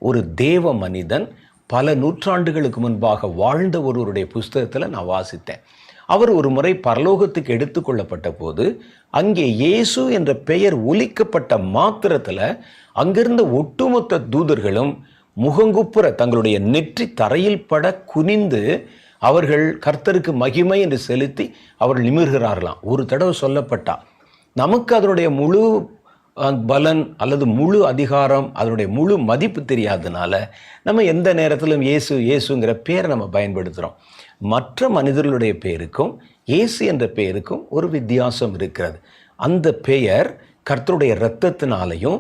ஒரு தேவ மனிதன், பல நூற்றாண்டுகளுக்கு முன்பாக வாழ்ந்த ஒருவருடைய புஸ்தகத்தில் நான் வாசித்தேன். அவர் ஒரு முறை பரலோகத்துக்கு எடுத்துக்கொள்ளப்பட்ட போது அங்கே இயேசு என்ற பெயர் ஒலிக்கப்பட்ட மாத்திரத்தில் அங்கிருந்த ஒட்டுமொத்த தூதர்களும் முகங்குப்புற தங்களுடைய நெற்றி தரையில் பட குனிந்து அவர்கள் கர்த்தருக்கு மகிமை என்று செலுத்தி அவர்கள் நிமிர்கிறார்களாம். ஒரு தடவை சொல்லப்பட்டா நமக்கு அதனுடைய முழு பலன் அல்லது முழு அதிகாரம், அதனுடைய முழு மதிப்பு தெரியாதனால நம்ம எந்த நேரத்திலும் இயேசு இயேசுங்கிற பேரை நம்ம பயன்படுத்துகிறோம். மற்ற மனிதர்களுடைய பெயருக்கும் இயேசு என்ற பெயருக்கும் ஒரு வித்தியாசம் இருக்கிறது. அந்த பெயர் கர்த்தருடைய இரத்தத்தினாலையும்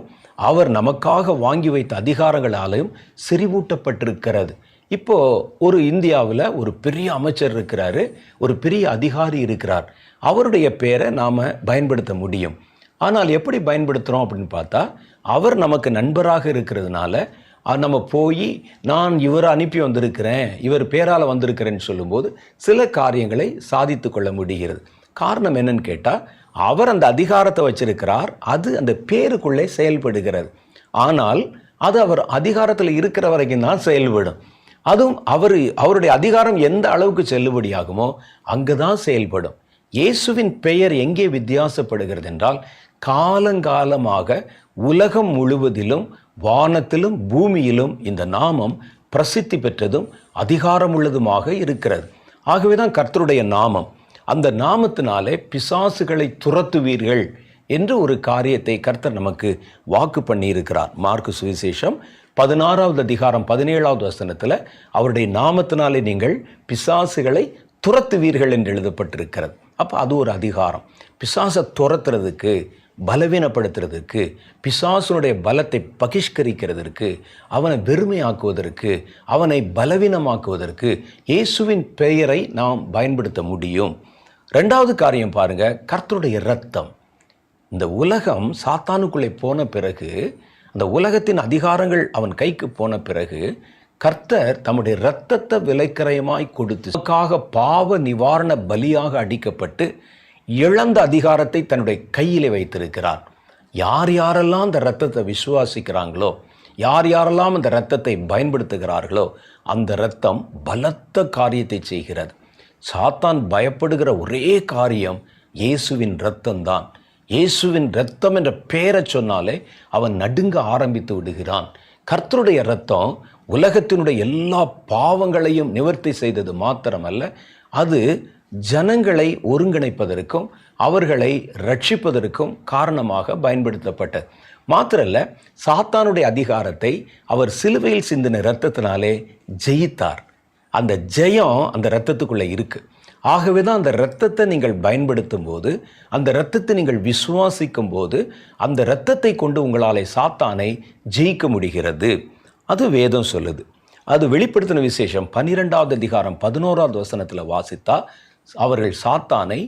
அவர் நமக்காக வாங்கி வைத்த அதிகாரங்களாலையும் செறிவூட்டப்பட்டிருக்கிறது. இப்போது ஒரு இந்தியாவில் ஒரு பெரிய அமைச்சர் இருக்கிறாரு, ஒரு பெரிய அதிகாரி இருக்கிறார். அவருடைய பேரை நாம் பயன்படுத்த முடியும். ஆனால் எப்படி பயன்படுத்துகிறோம் அப்படின்னு பார்த்தா, அவர் நமக்கு நண்பராக இருக்கிறதுனால நம்ம போய் நான் இவரை அனுப்பி வந்திருக்கிறேன், இவர் பேரால் வந்திருக்கிறேன்னு சொல்லும்போது சில காரியங்களை சாதித்து கொள்ள முடிகிறது. காரணம் என்னன்னு கேட்டால், அவர் அந்த அதிகாரத்தை வச்சிருக்கிறார், அது அந்த பேருக்குள்ளே செயல்படுகிறது. ஆனால் அது அவர் அதிகாரத்தில் இருக்கிற வரைக்கும் தான் செயல்படும். அதுவும் அவருடைய அதிகாரம் எந்த அளவுக்கு செல்லுபடியாகுமோ அங்கு தான் செயல்படும். இயேசுவின் பெயர் எங்கே வித்தியாசப்படுகிறது என்றால், காலங்காலமாக உலகம் முழுவதிலும், வானத்திலும் பூமியிலும் இந்த நாமம் பிரசித்தி பெற்றதும் அதிகாரமுள்ளதுமாக இருக்கிறது. ஆகவே தான் கர்த்தருடைய நாமம். அந்த நாமத்தினாலே பிசாசுகளை துரத்துவீர்கள் என்று ஒரு காரியத்தை கர்த்தர் நமக்கு வாக்கு பண்ணி இருக்கிறார். மார்க்கு சுவிசேஷம் 16வது அதிகாரம் 17வது வசனத்தில் அவருடைய நாமத்தினாலே நீங்கள் பிசாசுகளை துரத்துவீர்கள் என்று எழுதப்பட்டிருக்கிறது. அப்போ அது ஒரு அதிகாரம். பிசாசை துரத்துறதுக்கு, பலவீனப்படுத்துறதுக்கு, பிசாசுனுடைய பலத்தை பகிஷ்கரிக்கிறதற்கு, அவனை வெறுமையாக்குவதற்கு, அவனை பலவீனமாக்குவதற்கு இயேசுவின் பெயரை நாம் பயன்படுத்த முடியும். ரெண்டாவது காரியம் பாருங்க, கர்த்தருடைய இரத்தம். இந்த உலகம் சாத்தானுக்குள்ளே போன பிறகு, அந்த உலகத்தின் அதிகாரங்கள் அவன் கைக்கு போன பிறகு, கர்த்தர் தம்முடைய இரத்தத்தை விலைக்கரையமாய் கொடுத்து நமக்காக பாவ நிவாரண பலியாக அடிக்கப்பட்டு இழந்த அதிகாரத்தை தன்னுடைய கையிலே வைத்திருக்கிறார். யார் யாரெல்லாம் அந்த இரத்தத்தை விசுவாசிக்கிறாங்களோ, யார் யாரெல்லாம் அந்த இரத்தத்தை பயன்படுத்துகிறார்களோ, அந்த இரத்தம் பலத்த காரியத்தை செய்கிறது. சாத்தான் பயப்படுகிற ஒரே காரியம் இயேசுவின் இரத்தம்தான். இயேசுவின் இரத்தம் என்ற பெயரை சொன்னாலே அவன் நடுங்க ஆரம்பித்து விடுகிறான். கர்த்தருடைய இரத்தம் உலகத்தினுடைய எல்லா பாவங்களையும் நிவர்த்தி செய்தது மாத்திரமல்ல, அது ஜனங்களை ஒருங்கிணைப்பதற்கும் அவர்களை ரட்சிப்பதற்கும் காரணமாக பயன்படுத்தப்பட்டது. மாத்திரல்ல, சாத்தானுடைய அதிகாரத்தை அவர் சிலுவையில் சிந்தின இரத்தத்தினாலே ஜெயித்தார். அந்த ஜெயம் அந்த இரத்தத்துக்குள்ளே இருக்கு. ஆகவே தான் அந்த இரத்தத்தை நீங்கள் பயன்படுத்தும் போது, அந்த இரத்தத்தை நீங்கள் விசுவாசிக்கும் போது, அந்த இரத்தத்தை கொண்டு உங்களாலே சாத்தானை ஜெயிக்க முடிகிறது. அது வேதம் சொல்லுது. அது வெளிப்படுத்தின விசேஷம் 12வது அதிகாரம் 11வது வசனத்தில் வாசித்தா, அவர்கள் சாத்தானை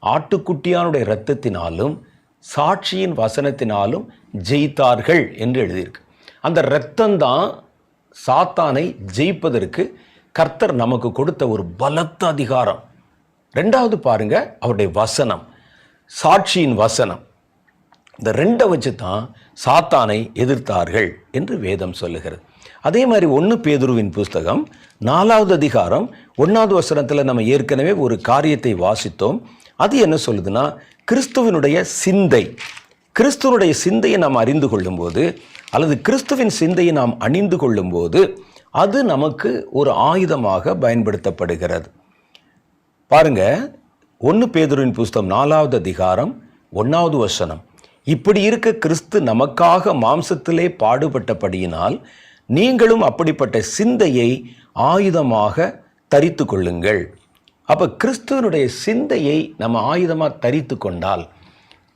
ஆட்டுக்குட்டியானுடைய இரத்தத்தினாலும் சாட்சியின் வசனத்தினாலும் ஜெயித்தார்கள் என்று எழுதியிருக்கு. அந்த இரத்தம்தான் சாத்தானை ஜெயிப்பதற்கு கர்த்தர் நமக்கு கொடுத்த ஒரு பலத்த அதிகாரம். ரெண்டாவது பாருங்க, அவருடைய வசனம், சாட்சியின் வசனம். இந்த ரெண்டை வச்சு தான் சாத்தானை எதிர்த்தார்கள் என்று வேதம் சொல்லுகிறது. அதே மாதிரி 1 பேதுருவின் புஸ்தகம் 4வது அதிகாரம் 1வது வசனத்தில் நம்ம ஏற்கனவே ஒரு காரியத்தை வாசித்தோம். அது என்ன சொல்லுதுன்னா, கிறிஸ்துவனுடைய சிந்தை. கிறிஸ்துவனுடைய சிந்தையை நாம் அறிந்து கொள்ளும்போது, அல்லது கிறிஸ்துவின் சிந்தையை நாம் அணிந்து கொள்ளும்போது, அது நமக்கு ஒரு ஆயுதமாக பயன்படுத்தப்படுகிறது. பாருங்க, 1 பேதுருவின் புஸ்தகம் 4வது அதிகாரம் 1வது வசனம். இப்படி இருக்க கிறிஸ்து நமக்காக மாம்சத்திலே பாடுபட்டபடியினால் நீங்களும் அப்படிப்பட்ட சிந்தையை ஆயுதமாக தரித்து கொள்ளுங்கள். அப்போ கிறிஸ்துவனுடைய சிந்தையை நம்ம ஆயுதமாக தரித்து கொண்டால்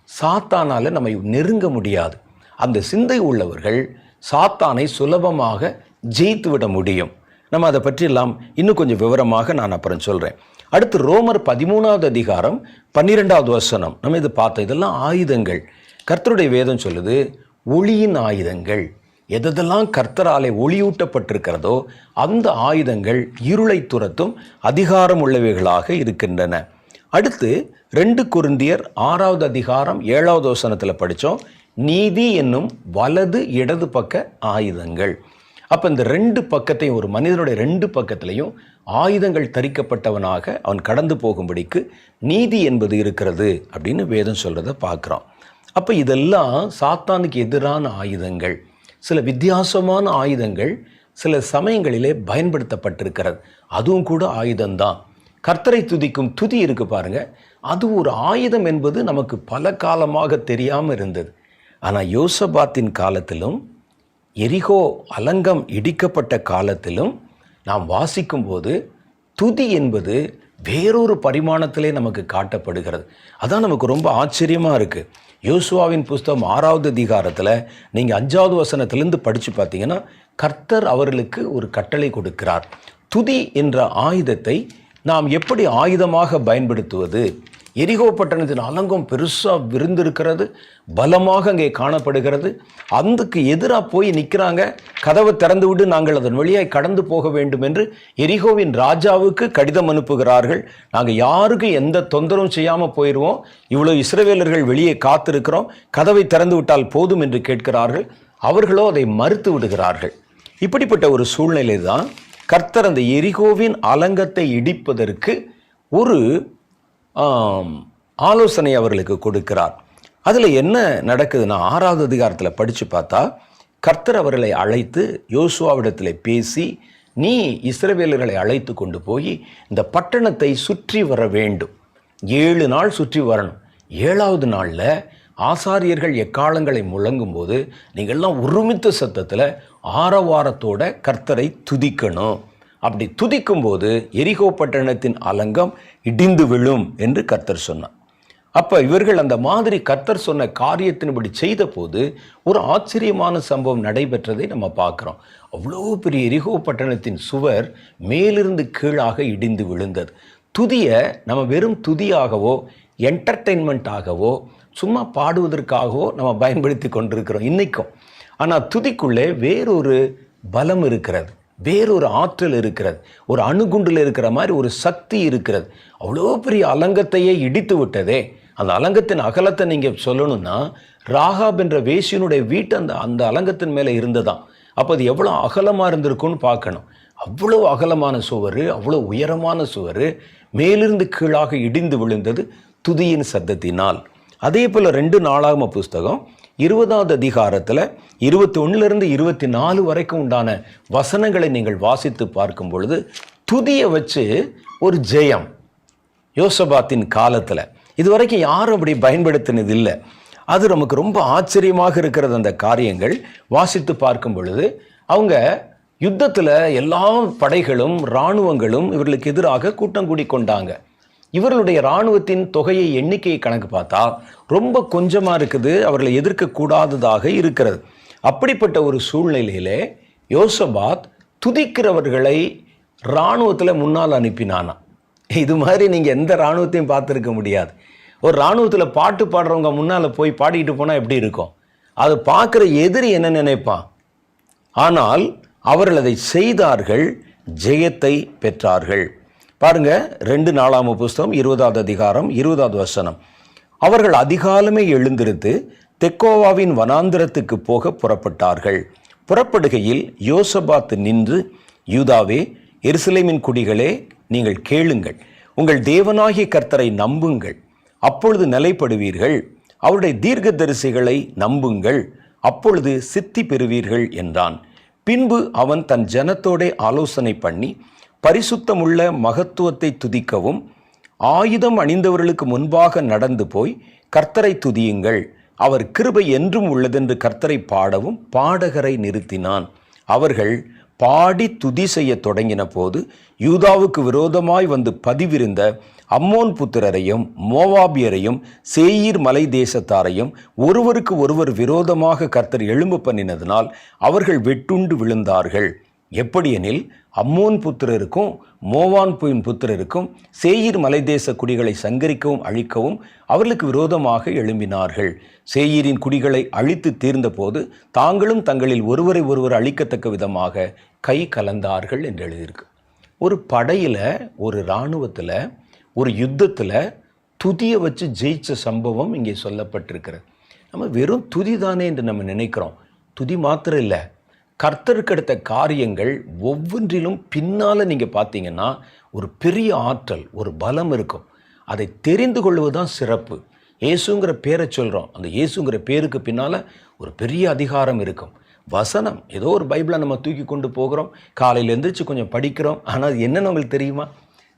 சாத்தானால் நம்மை நெருங்க முடியாது. அந்த சிந்தை உள்ளவர்கள் சாத்தானை சுலபமாக ஜெயித்து விட முடியும். நம்ம அதை பற்றியெல்லாம் இன்னும் கொஞ்சம் விவரமாக நான் அப்புறம் சொல்கிறேன். அடுத்து ரோமர் 13வது அதிகாரம் 12வது வசனம். நம்ம இது பார்த்தோம். இதெல்லாம் ஆயுதங்கள். கர்த்தருடைய வேதம் சொல்லுது, ஒளியின் ஆயுதங்கள். எதெல்லாம் கர்த்தராலே ஒளியூட்டப்பட்டிருக்கிறதோ அந்த ஆயுதங்கள் இருளை துரத்தும் அதிகாரம் உள்ளவைகளாக இருக்கின்றன. அடுத்து 2 கொரிந்தியர் 6வது அதிகாரம் 7வது வசனத்தில் படித்தோம், நீதி என்னும் வலது இடது பக்க ஆயுதங்கள். அப்போ இந்த 2 பக்கத்தையும், ஒரு மனிதனுடைய 2 பக்கத்திலையும் ஆயுதங்கள் தரிக்கப்பட்டவனாக அவன் கடந்து போகும்படிக்கு நீதி என்பது இருக்கிறது அப்படின்னு வேதம் சொல்கிறத பார்க்குறோம். அப்போ இதெல்லாம் சாத்தானுக்கு எதிரான ஆயுதங்கள். சில வித்தியாசமான ஆயுதங்கள் சில சமயங்களிலே பயன்படுத்தப்பட்டிருக்கிறது. அதுவும் கூட ஆயுதம்தான். கர்த்தரை துதிக்கும் துதி இருக்கு பாருங்க, அது ஒரு ஆயுதம் என்பது நமக்கு பல காலமாக தெரியாமல் இருந்தது. ஆனால் யோசபாத்தின் காலத்திலும் எரிகோ அலங்கம் இடிக்கப்பட்ட காலத்திலும் நாம் வாசிக்கும்போது துதி என்பது வேறொரு பரிமாணத்திலே நமக்கு காட்டப்படுகிறது. அதான் நமக்கு ரொம்ப ஆச்சரியமாக இருக்குது. யோசுவாவின் புஸ்தகம் 6வது அதிகாரத்தில் நீங்கள் 5வது வசனத்திலேருந்து படித்து பார்த்தீங்கன்னா, கர்த்தர் அவர்களுக்கு ஒரு கட்டளை கொடுக்கிறார். துதி என்ற ஆயுதத்தை நாம் எப்படி ஆயுதமாக பயன்படுத்துவது? எரிகோ பட்டணத்தின் அலங்கம் பெருசாக விருந்திருக்கிறது, பலமாக அங்கே காணப்படுகிறது. அதுக்கு எதிராக போய் நிற்கிறாங்க. கதவை திறந்து விட்டு நாங்கள் அதன் வழியாய் கடந்து போக வேண்டும் என்று எரிகோவின் ராஜாவுக்கு கடிதம் அனுப்புகிறார்கள். நாங்கள் யாருக்கும் எந்த தொந்தரவும் செய்யாமல் போயிடுவோம், இவ்வளோ இஸ்ரவேலர்கள் வெளியே காத்திருக்கிறோம், கதவை திறந்து விட்டால் போதும் என்று கேட்கிறார்கள். அவர்களோ அதை மறுத்து விடுகிறார்கள். இப்படிப்பட்ட ஒரு சூழ்நிலை தான் கர்த்தர் அந்த எரிகோவின் அலங்கத்தை இடிப்பதற்கு ஒரு ஆலோசனை அவர்களுக்கு கொடுக்கிறார். அதில் என்ன நடக்குதுன்னா, 6வது அதிகாரத்தில் படித்து பார்த்தா, கர்த்தர் அவர்களை அழைத்து யோசுவாவிடத்தில் பேசி, நீ இஸ்ரவேலர்களை அழைத்து கொண்டு போய் இந்த பட்டணத்தை சுற்றி வர வேண்டும். 7 நாள் சுற்றி வரணும். 7வது நாளில் ஆசாரியர்கள் எக்காலங்களை முழங்கும் போது நீங்கள்லாம் ஒருமித்த சத்தத்தில் ஆரவாரத்தோட கர்த்தரை துதிக்கணும். அப்படி துதிக்கும் போது எரிகோ பட்டணத்தின் அலங்கம் இடிந்து விழும் என்று கர்த்தர் சொன்னார். அப்போ இவர்கள் அந்த மாதிரி கர்த்தர் சொன்ன காரியத்தின்படி செய்த போது ஒரு ஆச்சரியமான சம்பவம் நடைபெற்றதை நம்ம பார்க்குறோம். அவ்வளோ பெரிய எரிகோ பட்டணத்தின் சுவர் மேலிருந்து கீழாக இடிந்து விழுந்தது. துதியை நம்ம வெறும் துதியாகவோ என்டர்டெயின்மெண்ட்டாகவோ சும்மா பாடுவதற்காகவோ நம்ம பயன்படுத்தி கொண்டிருக்கிறோம் இன்றைக்கும். ஆனால் துதிக்குள்ளே வேறொரு பலம் இருக்கிறது, வேறொரு ஆற்றல் இருக்கிறது, ஒரு அணுகுண்டில் இருக்கிற மாதிரி ஒரு சக்தி இருக்கிறது. அவ்வளோ பெரிய அலங்கத்தையே இடித்து விட்டதே. அந்த அலங்கத்தின் அகலத்தை நீங்கள் சொல்லணும்னா ராகாப் என்ற வேசியனுடைய வீட்டு அந்த அலங்கத்தின் மேலே இருந்ததாம். அப்போ அது எவ்வளோ அகலமாக இருந்திருக்கும்னு பார்க்கணும். அவ்வளோ அகலமான சுவர், அவ்வளோ உயரமான சுவர் மேலிருந்து கீழாக இடிந்து விழுந்தது துதியின் சத்தத்தினால். அதே போல் 2 நாளாகம புஸ்தகம் 20வது அதிகாரத்தில் 21லிருந்து 24 வரைக்கும் உண்டான வசனங்களை நீங்கள் வாசித்து பார்க்கும் பொழுது துதியை வச்சு ஒரு ஜெயம் யோசபாத்தின் காலத்தில் இதுவரைக்கும் யாரும் அப்படி பயன்படுத்தினது இல்லை. அது நமக்கு ரொம்ப ஆச்சரியமாக இருக்கிறது. அந்த காரியங்கள் வாசித்து பார்க்கும் பொழுது அவங்க யுத்தத்தில் எல்லா படைகளும் இராணுவங்களும் இவர்களுக்கு எதிராக கூட்டம் கூடி கொண்டாங்க. இவர்களுடைய இராணுவத்தின் தொகையை எண்ணிக்கையை கணக்கு பார்த்தா ரொம்ப கொஞ்சமாக இருக்குது, அவர்களை எதிர்க்கக்கூடாததாக இருக்கிறது. அப்படிப்பட்ட ஒரு சூழ்நிலையிலே யோசபாத் துதிக்கிறவர்களை இராணுவத்தில் முன்னால் அனுப்பினானா. இது மாதிரி நீங்கள் எந்த இராணுவத்தையும் பார்த்துருக்க முடியாது. ஒரு இராணுவத்தில் பாட்டு பாடுறவங்க முன்னால் போய் பாடிக்கிட்டு போனால் எப்படி இருக்கும்? அதை பார்க்குற எதிரி என்ன நினைப்பான்? ஆனால் அவர்கள் அதை செய்தார்கள், ஜெயத்தை பெற்றார்கள். பாருங்க, 2 நாளாகம புஸ்தகம் 20வது அதிகாரம் 20வது வசனம். அவர்கள் அதிகாலமே எழுந்திருந்து தெக்கோவாவின் வனாந்திரத்துக்கு போக புறப்பட்டார்கள். புறப்படுகையில் யோசபாத் நின்று, யூதாவே, எருசலேமின் குடிகளே, நீங்கள் கேளுங்கள், உங்கள் தேவனாகிய கர்த்தரை நம்புங்கள், அப்பொழுது நிலைப்படுவீர்கள். அவருடைய தீர்க்கதரிசிகளை நம்புங்கள், அப்பொழுது சித்தி பெறுவீர்கள் என்றான். பின்பு அவன் தன் ஜனத்தோடே ஆலோசனை பண்ணி பரிசுத்தமுள்ள மகத்துவத்தை துதிக்கவும் ஆயுதம் அணிந்தவர்களுக்கு முன்பாக நடந்து போய் கர்த்தரை துதியுங்கள், அவர் கிருபை என்றும் உள்ளதென்று கர்த்தரை பாடவும் பாடகரை நிறுத்தினான். அவர்கள் பாடி துதி செய்ய தொடங்கின போது யூதாவுக்கு விரோதமாய் வந்து பதிவிருந்த அம்மோன் புத்திரரையும் மோவாபியரையும் சேயீர் மலை தேசத்தாரையும் ஒருவருக்கு ஒருவர் விரோதமாக கர்த்தர் எழும்ப பண்ணினதினால் அவர்கள் வெட்டுண்டு விழுந்தார்கள். எப்படியெனில் அம்மோன் புத்திரருக்கும் மோவான் புத்திரருக்கும் சேயீர் மலை தேச குடிகளை சங்கரிக்கவும் அழிக்கவும் அவர்களுக்கு விரோதமாக எழும்பினார்கள். சேயீரின் குடிகளை அழித்து தீர்ந்த போது தாங்களும் தங்களில் ஒருவரை ஒருவர் அழிக்கத்தக்க விதமாக கை கலந்தார்கள் என்று எழுதியிருக்கு. ஒரு படையில், ஒரு இராணுவத்தில், ஒரு யுத்தத்தில் துதியை வச்சு ஜெயிச்ச சம்பவம் இங்கே சொல்லப்பட்டிருக்கிறது. நம்ம வெறும் துதி தானே என்று நம்ம நினைக்கிறோம். துதி மாத்திரம் இல்லை, கர்த்தருக்கு எடுத்த காரியங்கள் ஒவ்வொன்றிலும் பின்னால் நீங்கள் பார்த்தீங்கன்னா ஒரு பெரிய ஆற்றல், ஒரு பலம் இருக்கும். அதை தெரிந்து கொள்வதுதான் சிறப்பு. இயேசுங்கிற பேரை சொல்கிறோம், அந்த இயேசுங்கிற பேருக்கு பின்னால் ஒரு பெரிய அதிகாரம் இருக்கும். வசனம் ஏதோ ஒரு பைபிளை நம்ம தூக்கி கொண்டு போகிறோம், காலையில் எழுந்திரிச்சு கொஞ்சம் படிக்கிறோம். ஆனால் அது என்னென்னு உங்களுக்கு தெரியுமா?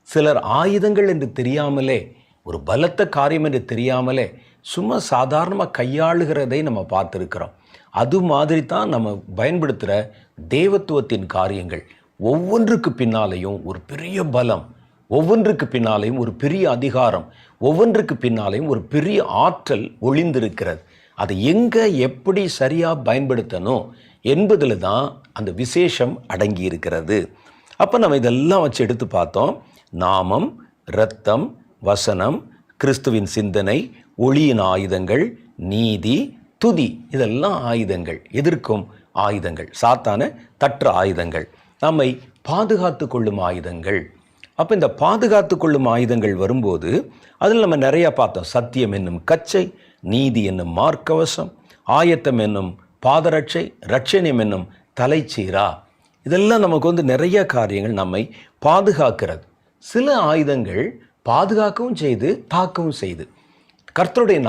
சிலர் ஆயுதங்கள் என்று தெரியாமலே, ஒரு பலத்த காரியம் என்று தெரியாமலே சும்மா சாதாரணமாக கையாளுகிறதை நம்ம பார்த்துருக்கிறோம். அது மாதிரி தான் நம்ம பயன்படுத்துகிற தேவத்துவத்தின் காரியங்கள். ஒவ்வொன்றுக்கு பின்னாலேயும் ஒரு பெரிய பலம், ஒவ்வொன்றுக்கு பின்னாலேயும் ஒரு பெரிய அதிகாரம், ஒவ்வொன்றுக்கு பின்னாலேயும் ஒரு பெரிய ஆற்றல் ஒளிந்திருக்கிறது. அதை எங்கே எப்படி சரியாக பயன்படுத்தணும் என்பதில் தான் அந்த விசேஷம் அடங்கி இருக்கிறது. அப்போ நம்ம இதெல்லாம் வச்சு எடுத்து பார்த்தோம். நாமம், இரத்தம், வசனம், கிறிஸ்துவின் சிந்தனை, ஒளியின் ஆயுதங்கள், நீதி, துதி, இதெல்லாம் ஆயுதங்கள், எதிர்க்கும் ஆயுதங்கள், சாத்தான தற்ற ஆயுதங்கள், நம்மை பாதுகாத்து கொள்ளும் ஆயுதங்கள். அப்போ இந்த பாதுகாத்து கொள்ளும் ஆயுதங்கள் வரும்போது அதில் நம்ம நிறையா பார்த்தோம். சத்தியம் என்னும் கச்சை, நீதி என்னும் மார்க்கவசம், ஆயத்தம் என்னும் பாதரட்சை, ரட்சணியம் என்னும் தலைச்சீரா. இதெல்லாம் நமக்கு நிறைய காரியங்கள் நம்மை பாதுகாக்கிறது. சில ஆயுதங்கள் பாதுகாக்கவும் செய்து தாக்கவும் செய்து. கர்த்தருடைய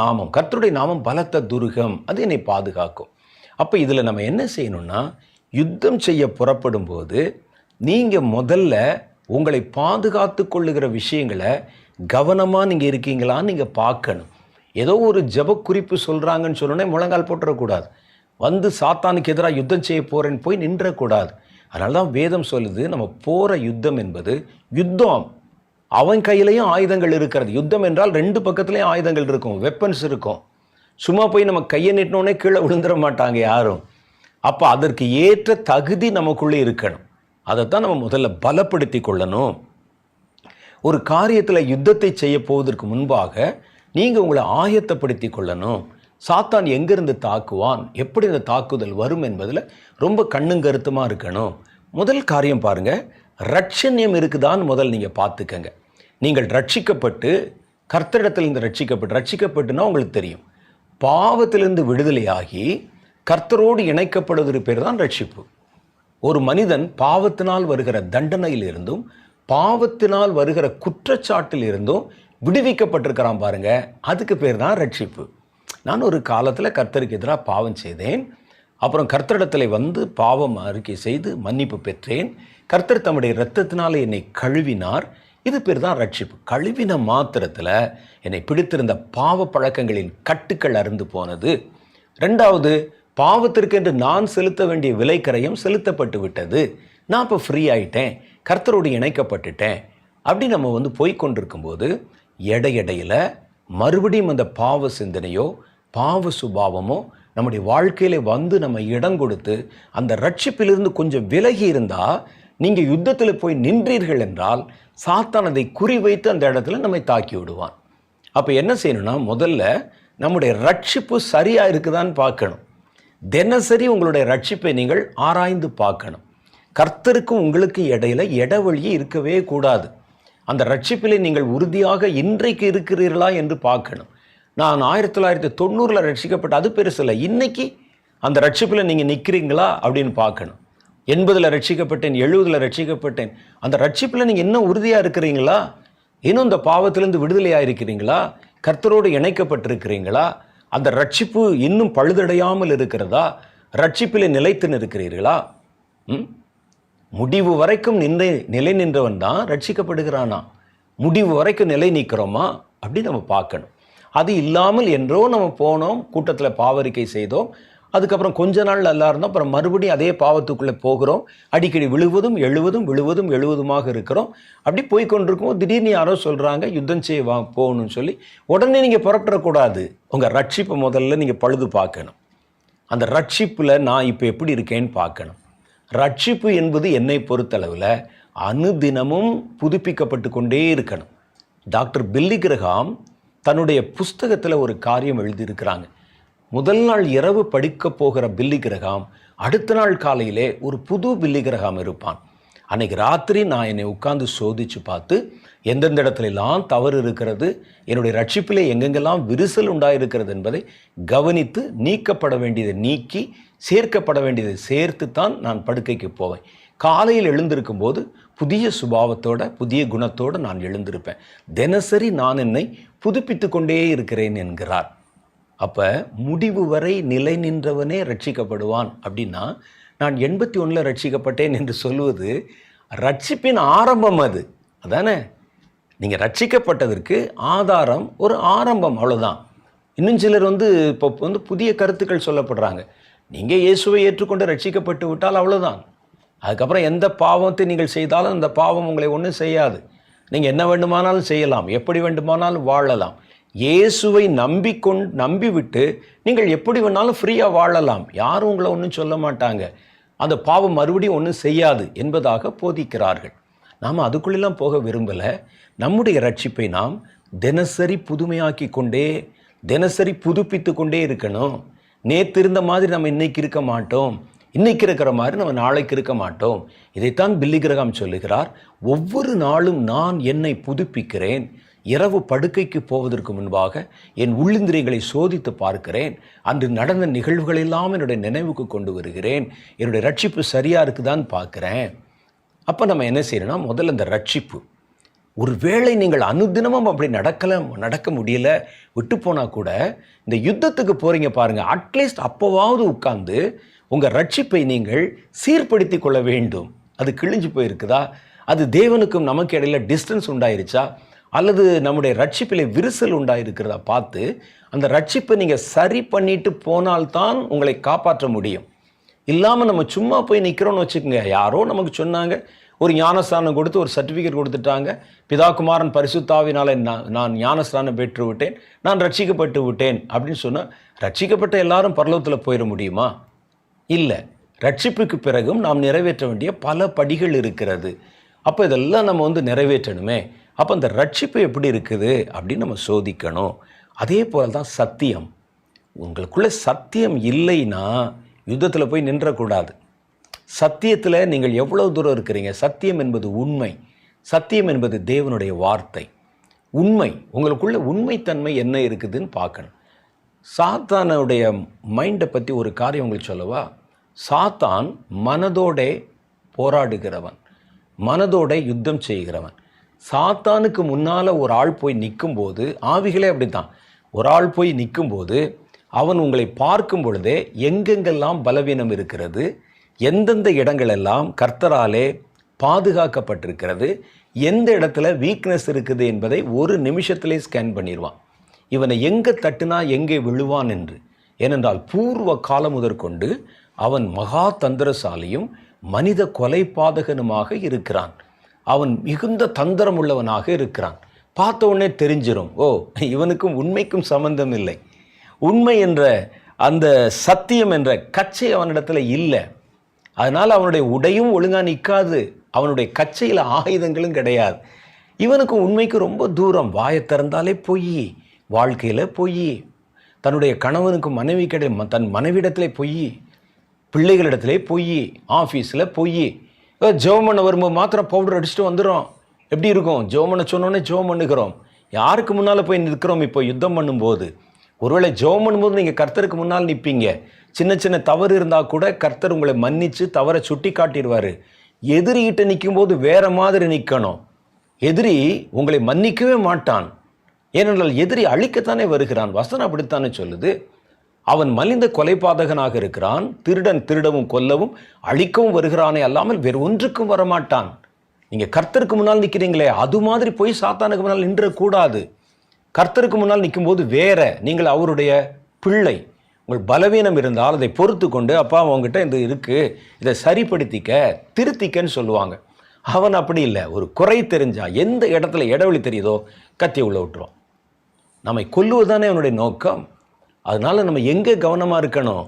நாமம் பலத்த துருகம், அது என்னை பாதுகாக்கும். அப்போ இதில் நம்ம என்ன செய்யணும்னா, யுத்தம் செய்ய புறப்படும் போது நீங்கள் முதல்ல உங்களை பாதுகாத்து கொள்ளுகிற விஷயங்களை கவனமாக நீங்கள் இருக்கீங்களான்னு நீங்கள் பார்க்கணும். ஏதோ ஒரு ஜெப குறிப்பு சொல்கிறாங்கன்னு சொன்னோடனே முழங்கால் போட்டுறக்கூடாது. வந்து சாத்தானுக்கு எதிராக யுத்தம் செய்ய போகிறேன்னு போய் நின்றக்கூடாது. அதனால தான் வேதம் சொல்லுது, நம்ம போகிற யுத்தம் என்பது யுத்தம். அவன் கையிலையும் ஆயுதங்கள் இருக்கிறது. யுத்தம் என்றால் 2 பக்கத்துலேயும் ஆயுதங்கள் இருக்கும், வெப்பன்ஸ் இருக்கும். சும்மா போய் நம்ம கையை நீட்டினோடனே கீழே விழுந்துட மாட்டாங்க யாரும். அப்போ அதற்கு ஏற்ற தகுதி நமக்குள்ளே இருக்கணும். அதைத்தான் நம்ம முதல்ல பலப்படுத்தி கொள்ளணும். ஒரு காரியத்தில் யுத்தத்தை செய்ய போவதற்கு முன்பாக நீங்கள் உங்களை ஆயத்தப்படுத்தி கொள்ளணும். சாத்தான் எங்கிருந்து தாக்குவான், எப்படி இந்த தாக்குதல் வரும் என்பதில் ரொம்ப கண்ணும் கருத்துமாக இருக்கணும். முதல் காரியம் பாருங்கள், ரட்சண்யம் இருக்குதான்னு முதல் நீங்கள் பார்த்துக்கங்க. நீங்கள் ரட்சிக்கப்பட்டு கர்த்தரிடத்திலிருந்து ரட்சிக்கப்பட்டுனா உங்களுக்கு தெரியும், பாவத்திலிருந்து விடுதலையாகி கர்த்தரோடு இணைக்கப்படுவதற்கு பேர் தான் ரட்சிப்பு. ஒரு மனிதன் பாவத்தினால் வருகிற தண்டனையில் இருந்தும் பாவத்தினால் வருகிற குற்றச்சாட்டில் இருந்தும் விடுவிக்கப்பட்டிருக்கிறான் பாருங்க, அதுக்கு பேர் தான் ரட்சிப்பு. நான் ஒரு காலத்தில் கர்த்தருக்கு எதிராக பாவம் செய்தேன். அப்புறம் கர்த்தரிடத்தில் வந்து பாவம் அறிக்கை செய்து மன்னிப்பு பெற்றேன். கர்த்தர் தம்முடைய இரத்தத்தினால என்னை கழுவினார். இது பேர் தான் ரட்சிப்பு. கழுவின மாத்திரத்தில் என்னை பிடித்திருந்த பாவ பழக்கங்களின் கட்டுக்கள் அறுந்து போனது. 2வது, பாவத்திற்கென்று நான் செலுத்த வேண்டிய விலைக்கரையும் செலுத்தப்பட்டு விட்டது. நான் இப்போ ஃப்ரீ ஆகிட்டேன், கர்த்தரோடு இணைக்கப்பட்டுட்டேன். அப்படி நம்ம வந்து போய்கொண்டிருக்கும்போது இடையில மறுபடியும் அந்த பாவ சிந்தனையோ பாவ சுபாவமோ நம்முடைய வாழ்க்கையில் வந்து நம்ம இடம் கொடுத்து அந்த ரட்சிப்பிலிருந்து கொஞ்சம் விலகி இருந்தால், நீங்கள் யுத்தத்தில் போய் நின்றீர்கள் என்றால் சாத்தான் அதை குறிவைத்து அந்த இடத்துல நம்மை தாக்கி விடுவான். அப்போ என்ன செய்யணும்னா, முதல்ல நம்முடைய ரட்சிப்பு சரியாக இருக்குதான்னு பார்க்கணும். தினசரி உங்களுடைய ரட்சிப்பை நீங்கள் ஆராய்ந்து பார்க்கணும். கர்த்தருக்கும் உங்களுக்கு இடையில இடைவெளியே இருக்கவே கூடாது. அந்த ரட்சிப்பிலே நீங்கள் உறுதியாக இன்றைக்கு இருக்கிறீர்களா என்று பார்க்கணும். நான் 1990 ரட்சிக்கப்பட்ட, அது பெருசில்லை. இன்னைக்கு அந்த ரட்சிப்பில் நீங்கள் நிற்கிறீங்களா அப்படின்னு பார்க்கணும். 80 ரட்சிக்கப்பட்டேன், 70 ரட்சிக்கப்பட்டேன். அந்த ரட்சிப்பில் நீங்கள் இன்னும் உறுதியாக இருக்கிறீங்களா? இன்னும் இந்த பாவத்திலிருந்து விடுதலையாக இருக்கிறீங்களா? கர்த்தரோடு இணைக்கப்பட்டிருக்கிறீங்களா? அந்த ரட்சிப்பு இன்னும் பழுதடையாமல் இருக்கிறதா? ரட்சிப்பிலே நிலைத்து நிற்கிறீர்களா? முடிவு வரைக்கும் நிலை நின்றவன் தான் ரட்சிக்கப்படுகிறானா? முடிவு வரைக்கும் நிலை நிற்கிறோமா அப்படி நம்ம பார்க்கணும். அது இல்லாமல் என்றோ நம்ம போனோம், கூட்டத்தில் பாவரிக்கை செய்தோம், அதுக்கப்புறம் கொஞ்ச நாள் நல்லா இருந்தோம், அப்புறம் மறுபடியும் அதே பாவத்துக்குள்ளே போகிறோம், அடிக்கடி விழுவதும் எழுவதுமாக இருக்கிறோம். அப்படி போய்கொண்டிருக்கும். திடீர்னு யாரோ சொல்கிறாங்க யுத்தம் செய்ய போகணும்னு சொல்லி, உடனே நீங்கள் புறப்படக்கூடாது. உங்கள் ரட்சிப்பை முதல்ல நீங்கள் பழுது பார்க்கணும். அந்த ரட்சிப்பில் நான் இப்போ எப்படி இருக்கேன்னு பார்க்கணும். ரட்சிப்பு என்பது என்னை பொறுத்தளவில் அனுதினமும் புதுப்பிக்கப்பட்டு கொண்டே இருக்கணும். டாக்டர் பில்லி கிரஹாம் தன்னுடைய புஸ்தகத்தில் ஒரு காரியம் எழுதியிருக்கிறாங்க. முதல் நாள் இரவு படிக்க போகிற பில்லி கிரஹாம் அடுத்த நாள் காலையிலே ஒரு புது பில்லி கிரஹாம் இருப்பான். அன்னைக்கு ராத்திரி நான் என்னை உட்கார்ந்து சோதித்து பார்த்து எந்தெந்த இடத்துலலாம் தவறு இருக்கிறது, என்னுடைய ரட்சிப்பிலே எங்கெங்கெல்லாம் விரிசல் உண்டாயிருக்கிறது என்பதை கவனித்து நீக்கப்பட வேண்டியதை நீக்கி சேர்க்கப்பட வேண்டியதை சேர்த்து தான் நான் படுக்கைக்கு போவேன். காலையில் எழுந்திருக்கும் போது புதிய சுபாவத்தோட புதிய குணத்தோடு நான் எழுந்திருப்பேன். தினசரி நான் என்னை புதுப்பித்து கொண்டே இருக்கிறேன் என்கிறார். அப்போ முடிவு வரை நிலை நின்றவனே ரட்சிக்கப்படுவான் அப்படின்னா, நான் 81 ரட்சிக்கப்பட்டேன் என்று சொல்லுவது ரட்சிப்பின் ஆரம்பம். அது அதானே, நீங்கள் ரட்சிக்கப்பட்டதற்கு ஆதாரம் ஒரு ஆரம்பம், அவ்வளோதான். இன்னும் சிலர் இப்போ புதிய கருத்துக்கள் சொல்லப்படுறாங்க. நீங்கள் இயேசுவை ஏற்றுக்கொண்டு ரட்சிக்கப்பட்டு விட்டால் அவ்வளோதான், அதுக்கப்புறம் எந்த பாவத்தை நீங்கள் செய்தாலும் அந்த பாவம் உங்களை ஒன்றும் செய்யாது. நீங்கள் என்ன வேண்டுமானாலும் செய்யலாம், எப்படி வேண்டுமானாலும் வாழலாம். இயேசுவை நம்பிவிட்டு நீங்கள் எப்படி வேணாலும் ஃப்ரீயாக வாழலாம், யாரும் உங்களை ஒன்றும் சொல்ல மாட்டாங்க. அந்த பாவம் மறுபடியும் ஒன்றும் செய்யாது என்பதாக போதிக்கிறார்கள். நாம் அதுக்குள்ளெல்லாம் போக விரும்பலை. நம்முடைய ரட்சிப்பை நாம் தினசரி புதுமையாக்கி கொண்டே, தினசரி புதுப்பித்து கொண்டே இருக்கணும். நேற்று இருந்த மாதிரி நம்ம இன்னைக்கு இருக்க மாட்டோம், இன்னைக்கு இருக்கிற மாதிரி நம்ம நாளைக்கு இருக்க மாட்டோம். இதைத்தான் பில்லி கிரஹாம் சொல்லுகிறார். ஒவ்வொரு நாளும் நான் என்னை புதுப்பிக்கிறேன். இரவு படுக்கைக்கு போவதற்கு முன்பாக என் உள்ளிந்திரியங்களை சோதித்து பார்க்கிறேன். அன்று நடந்த நிகழ்வுகளெல்லாம் என்னுடைய நினைவுக்கு கொண்டு வருகிறேன். என்னுடைய ரட்சிப்பு சரியாக இருக்குதான்னு பார்க்குறேன். அப்போ நம்ம என்ன செய்யணும்னா, முதல்ல இந்த ரட்சிப்பு, ஒரு வேளை நீங்கள் அனுதினமும் அப்படி நடக்க முடியல, விட்டு போனால் கூட இந்த யுத்தத்துக்கு போகிறீங்க பாருங்கள், அட்லீஸ்ட் அப்போவாவது உட்கார்ந்து உங்கள் ரட்சிப்பை நீங்கள் சீர்படுத்தி கொள்ள வேண்டும். அது கிழிஞ்சு போயிருக்குதா, அது தேவனுக்கும் நமக்கு இடையில டிஸ்டன்ஸ் உண்டாயிருச்சா, அல்லது நம்முடைய ரட்சிப்பிலே விரிசல் உண்டாயிருக்கிறதா பார்த்து அந்த ரட்சிப்பை நீங்கள் சரி பண்ணிட்டு போனால்தான் உங்களை காப்பாற்ற முடியும். இல்லாமல் நம்ம சும்மா போய் நிற்கிறோன்னு வச்சுக்கோங்க. யாரோ நமக்கு சொன்னாங்க, ஒரு ஞானஸ்தானம் கொடுத்து ஒரு சர்டிஃபிகேட் கொடுத்துட்டாங்க, பிதா குமாரன் பரிசுத்தாவினால நான் ஞானஸ்தானம் பெற்று விட்டேன், நான் ரட்சிக்கப்பட்டு விட்டேன் அப்படின்னு சொன்னால் ரட்சிக்கப்பட்ட எல்லாரும் பரலோகத்தில் போயிட முடியுமா? இல்லை. ரட்சிப்புக்கு பிறகும் நாம் நிறைவேற்ற வேண்டிய பல படிகள் இருக்கிறது. அப்போ இதெல்லாம் நம்ம நிறைவேற்றணுமே. அப்போ அந்த ரட்சிப்பு எப்படி இருக்குது அப்படின்னு நம்ம சோதிக்கணும். அதே போல தான் சத்தியம். உங்களுக்குள்ளே சத்தியம் இல்லைன்னா யுத்தத்தில் போய் நின்றக்கூடாது. சத்தியத்தில் நீங்கள் எவ்வளவு தூரம் இருக்கிறீங்க? சத்தியம் என்பது உண்மை. சத்தியம் என்பது தேவனுடைய வார்த்தை. உண்மை, உங்களுக்குள்ள உண்மைத்தன்மை என்ன இருக்குதுன்னு பார்க்கணும். சாத்தானுடைய மைண்டை பற்றி ஒரு காரியம் உங்களுக்கு சொல்லவா? சாத்தான் மனதோட போராடுகிறவன், மனதோட யுத்தம் செய்கிறவன். சாத்தானுக்கு முன்னால் ஒரு ஆள் போய் நிற்கும்போது, ஆவிகளே அப்படி தான், ஒரு ஆள் போய் நிற்கும்போது அவன் உங்களை பார்க்கும் பொழுதே எங்கெங்கெல்லாம் பலவீனம் இருக்கிறது, எந்தெந்த இடங்களெல்லாம் கர்த்தராலே பாதுகாக்கப்பட்டிருக்கிறது, எந்த இடத்துல வீக்னஸ் இருக்குது என்பதை ஒரு நிமிஷத்திலே ஸ்கேன் பண்ணிடுவான். இவனை எங்கே தட்டுனா எங்கே விழுவான் என்று. ஏனென்றால் பூர்வ காலம் முதற்கொண்டு அவன் மகா தந்திரசாலியும் மனித கொலைபாதகனுமாக இருக்கிறான். அவன் மிகுந்த தந்திரம் உள்ளவனாக இருக்கிறான். பார்த்த உடனே தெரிஞ்சிடும், ஓ, இவனுக்கும் உண்மைக்கும் சம்பந்தம் இல்லை. உண்மை என்ற அந்த சத்தியம் என்ற கச்சை அவனிடத்தில் இல்லை. அதனால் அவனுடைய உடையும் ஒழுங்காக நிற்காது, அவனுடைய கச்சையில் ஆயுதங்களும் கிடையாது. இவனுக்கு உண்மைக்கு ரொம்ப தூரம். வாயை திறந்தாலே பொய், வாழ்க்கையில் பொய், தன்னுடைய கணவனுக்கு மனைவி கிடையாது, தன் மனைவிடத்திலே பொய், பிள்ளைகளிடத்திலே பொய், ஆஃபீஸில் பொய். ஜெபம் பண்ண வரும்போது மாத்திரம் பவுடர் அடிச்சுட்டு வந்துடும். எப்படி இருக்கும்? ஜெபம் பண்ண சொன்னோன்னே ஜெபம் பண்ணுகிறோம். யாருக்கு முன்னால் போய் நிற்கிறோம்? இப்போ யுத்தம் பண்ணும்போது, ஒருவேளை ஜெபம் பண்ணும்போது நீங்கள் கர்த்தருக்கு முன்னால் நிற்பீங்க. சின்ன சின்ன தவறு இருந்தால் கூட கர்த்தர் உங்களை மன்னித்து தவறை சுட்டி காட்டிடுவார். எதிரிகிட்ட நிற்கும்போது வேற மாதிரி நிற்கணும். எதிரி உங்களை மன்னிக்கவே மாட்டான். ஏனென்றால் எதிரி அழிக்கத்தானே வருகிறான். வசனம் அப்படித்தானே சொல்லுது. அவன் மலிந்த கொலைபாதகனாக இருக்கிறான். திருடன் திருடவும் கொல்லவும் அழிக்கவும் வருகிறானே அல்லாமல் வேறு ஒன்றுக்கும் வரமாட்டான். நீங்கள் கர்த்தருக்கு முன்னால் நிற்கிறீங்களே, அது மாதிரி போய் சாத்தானுக்கு முன்னால் நின்றக்கூடாது. கர்த்தருக்கு முன்னால் நிற்கும்போது வேற, நீங்கள் அவருடைய பிள்ளை. உங்கள் பலவீனம் இருந்தால் அதை பொறுத்து கொண்டு, அப்பா உங்ககிட்ட இந்த இருக்குது, இதை சரிப்படுத்திக்க, திருத்திக்கன்னு சொல்லுவாங்க. அவன் அப்படி இல்லை. ஒரு குறை தெரிஞ்சா, எந்த இடத்துல இடைவெளி தெரியுதோ கத்தி உள்ள விட்டுருவான். நம்மை கொல்லுவதுதானே அவனுடைய நோக்கம். அதனால் நம்ம எங்கே கவனமாக இருக்கணும்?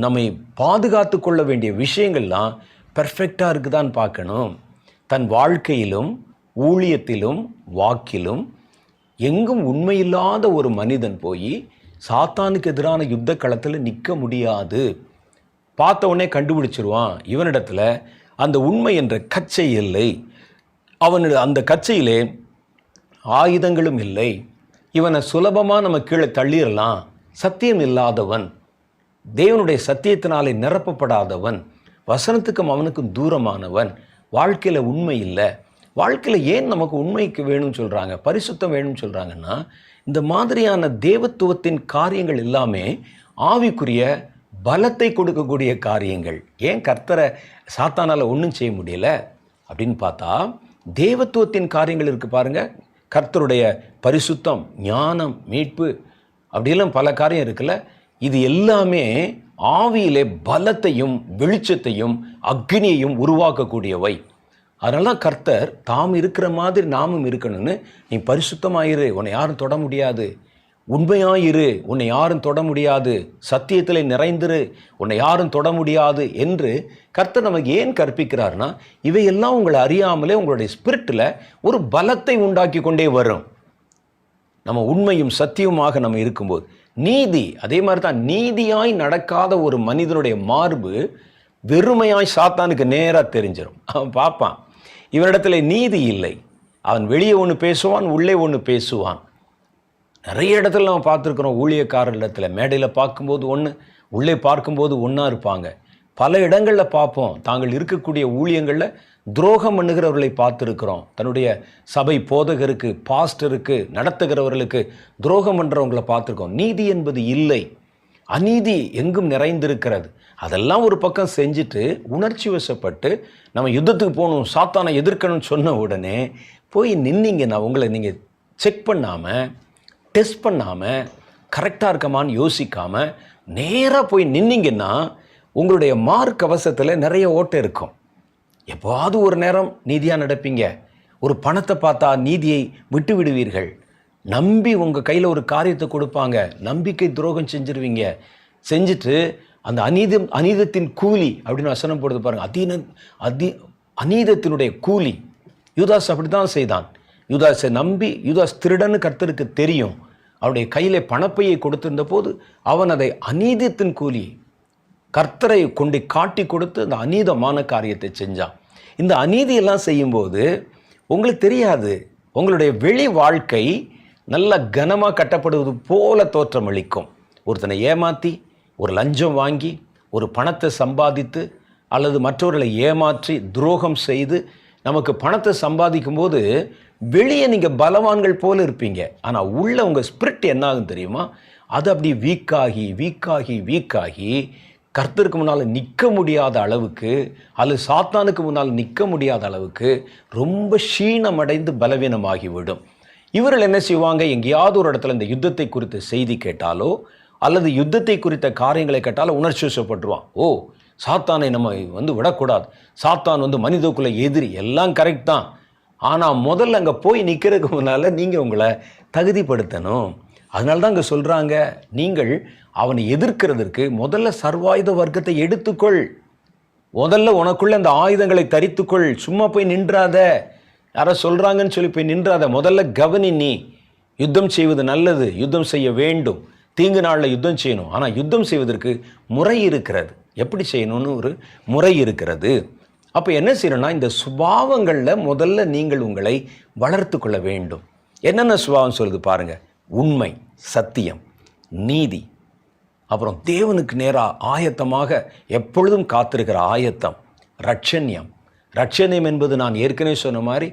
நம்மை பாதுகாத்து கொள்ள வேண்டிய விஷயங்கள்லாம் பெர்ஃபெக்டாக இருக்குதான்னு பார்க்கணும். தன் வாழ்க்கையிலும் ஊழியத்திலும் வாக்கிலும் எங்கும் உண்மையில்லாத ஒரு மனிதன் போய் சாத்தானுக்கு எதிரான யுத்த களத்தில் நிற்க முடியாது. பார்த்த உடனே கண்டுபிடிச்சிருவான், இவனிடத்தில் அந்த உண்மை என்ற கச்சை இல்லை, அந்த கச்சையிலே ஆயுதங்களும் இல்லை, இவனை சுலபமாக நம்ம கீழே தள்ளிடலாம். சத்தியம் இல்லாதவன், தேவனுடைய சத்தியத்தினாலே நிரப்பப்படாதவன், வசனத்துக்கும் அவனுக்கும் தூரமானவன், வாழ்க்கையில் உண்மை இல்லை. வாழ்க்கையில் ஏன் நமக்கு உண்மைக்கு வேணும்னு சொல்கிறாங்க, பரிசுத்தம் வேணும்னு சொல்கிறாங்கன்னா, இந்த மாதிரியான தேவத்துவத்தின் காரியங்கள் எல்லாமே ஆவிக்குரிய பலத்தை கொடுக்கக்கூடிய காரியங்கள். ஏன் கர்த்தரை சாத்தானால் ஒன்றும் செய்ய முடியல அப்படின்னு பார்த்தா, தேவத்துவத்தின் காரியங்கள் இருக்குது பாருங்கள். கர்த்தருடைய பரிசுத்தம், ஞானம், மீட்பு, அப்படியெல்லாம் பல காரியம் இருக்குல்ல. இது எல்லாமே ஆவியிலே பலத்தையும் வெளிச்சத்தையும் அக்னியையும் உருவாக்கக்கூடியவை. அதனால தான் கர்த்தர் தாம் இருக்கிற மாதிரி நாமும் இருக்கணும்னு, நீ பரிசுத்தமாயிரு, உன்னை யாரும் தொட முடியாது, உண்மையாயிரு, உன்னை யாரும் தொட முடியாது, சத்தியத்தில் நிறைந்திரு, உன்னை யாரும் தொட முடியாது என்று கர்த்தர் நமக்கு ஏன் கற்பிக்கிறார்னா, இவையெல்லாம் உங்களை அறியாமலே உங்களுடைய ஸ்பிரிட்டில் ஒரு பலத்தை உண்டாக்கி கொண்டே வரும். நம்ம உண்மையும் சத்தியமாக நம்ம இருக்கும்போது. நீதி அதே மாதிரி தான். நீதியாய் நடக்காத ஒரு மனிதனுடைய மார்பு வெறுமையாய் சாத்தானுக்கு நேராக தெரிஞ்சிடும். அவன் பார்ப்பான், இவனிடத்துல நீதி இல்லை. அவன் வெளியே ஒன்று பேசுவான், உள்ளே ஒன்று பேசுவான். நிறைய இடத்துல நம்ம பார்த்துருக்குறோம். ஊழியக்காரர்களிடத்துல மேடையில் பார்க்கும்போது ஒன்று, உள்ளே பார்க்கும்போது ஒன்றா இருப்பாங்க. பல இடங்களில் பார்ப்போம். தாங்கள் இருக்கக்கூடிய ஊழியங்களில் துரோகம் பண்ணுகிறவர்களை பார்த்துருக்கிறோம். தன்னுடைய சபை போதகருக்கு, பாஸ்டருக்கு, நடத்துகிறவர்களுக்கு துரோகம் பண்ணுறவங்களை பார்த்துருக்கோம். நீதி என்பது இல்லை, அநீதி எங்கும் நிறைந்திருக்கிறது. அதெல்லாம் ஒரு பக்கம் செஞ்சுட்டு உணர்ச்சி வசப்பட்டு நம்ம யுத்தத்துக்கு போகணும், சாத்தானை எதிர்க்கணும்னு சொன்ன உடனே போய் நின்னீங்கன்னா உங்களை நீங்கள் செக் பண்ணாமல், டெஸ்ட் பண்ணாமல், கரெக்டாக இருக்கமான்னு யோசிக்காமல் நேராக போய் நின்னீங்கன்னா உங்களுடைய கவசத்தில் நிறைய ஓட்டை இருக்கும். எப்போவாவது ஒரு நேரம் நீதியாக நடப்பீங்க. ஒரு பணத்தை பார்த்தா நீதியை விட்டு விடுவீர்கள். நம்பி உங்கள் கையில் ஒரு காரியத்தை கொடுப்பாங்க, நம்பிக்கை துரோகம் செஞ்சிருவீங்க. செஞ்சுட்டு அந்த அநீதத்தின் கூலி அப்படின்னு வசனம் போடுறது பாருங்கள். அநீதத்தினுடைய கூலி. யூதாஸ் அப்படி தான் செய்தான். யூதாஸை நம்பி, யூதாஸ் திருடன்னு கர்த்தருக்கு தெரியும். அவருடைய கையில் பணப்பையை கொடுத்திருந்த போது அவன் அதை அநீதத்தின் கூலி கர்த்தரை கொண்டு காட்டி கொடுத்து அந்த அநீதமான காரியத்தை செஞ்சான். இந்த அநீதியெல்லாம் செய்யும்போது உங்களுக்கு தெரியாது, உங்களுடைய வெளி வாழ்க்கை நல்ல கனமாக கட்டப்படுவது போல தோற்றமளிக்கும். ஒருத்தனை ஏமாற்றி, ஒரு லஞ்சம் வாங்கி, ஒரு பணத்தை சம்பாதித்து, அல்லது மற்றவர்களை ஏமாற்றி துரோகம் செய்து நமக்கு பணத்தை சம்பாதிக்கும் போது வெளியே நீங்கள் பலவான்கள் போல இருப்பீங்க. ஆனால் உள்ள உங்கள் ஸ்பிரிட் என்ன ஆகும் தெரியுமா? அது அப்படி வீக்காகி வீக்காகி வீக்காகி கர்த்தருக்கு முன்னால் நிற்க முடியாத அளவுக்கு, அல்லது சாத்தானுக்கு முன்னால் நிற்க முடியாத அளவுக்கு ரொம்ப க்ஷீணமடைந்து பலவீனமாகிவிடும். இவர்கள் என்ன செய்வாங்க? எங்கேயாவது ஒரு இடத்துல இந்த யுத்தத்தை குறித்த செய்தி கேட்டாலோ அல்லது யுத்தத்தை குறித்த காரியங்களை கேட்டாலோ உணர்ச்சி வசப்பட்டுருவான். ஓ, சாத்தானை நம்ம விடக்கூடாது, சாத்தான் மனிதக்குள்ள எதிரி, எல்லாம் கரெக்ட் தான். ஆனால் முதல்ல அங்கே போய் நிற்கிறதுக்கு முன்னால் நீங்கள் உங்களை தகுதிப்படுத்தணும். அதனால தான் அங்கே சொல்கிறாங்க, நீங்கள் அவனை எதிர்க்கிறதற்கு முதல்ல சர்வாயுத வர்க்கத்தை எடுத்துக்கொள். முதல்ல உனக்குள்ள அந்த ஆயுதங்களை தரித்துக்கொள். சும்மா போய் நின்றாத, யாரோ சொல்கிறாங்கன்னு சொல்லி போய் நின்றாத. முதல்ல கவனி. நீ யுத்தம் செய்வது நல்லது, யுத்தம் செய்ய வேண்டும், தீங்கு நாளில் யுத்தம் செய்யணும். ஆனால் யுத்தம் செய்வதற்கு முறை இருக்கிறது, எப்படி செய்யணும்னு ஒரு முறை இருக்கிறது. அப்போ என்ன செய்யணும்னா, இந்த சுபாவங்களில் முதல்ல நீங்கள் உங்களை வளர்த்து கொள்ள வேண்டும். என்னென்ன சுபாவம் சொல்லுது பாருங்கள். உண்மை, சத்தியம், நீதி, அப்புறம் தேவனுக்கு நேராக ஆயத்தமாக எப்பொழுதும் காத்திருக்கிற ஆயத்தம், ரட்சண்யம். ரட்சண்யம் என்பது நான் ஏற்கனவே சொன்ன மாதிரி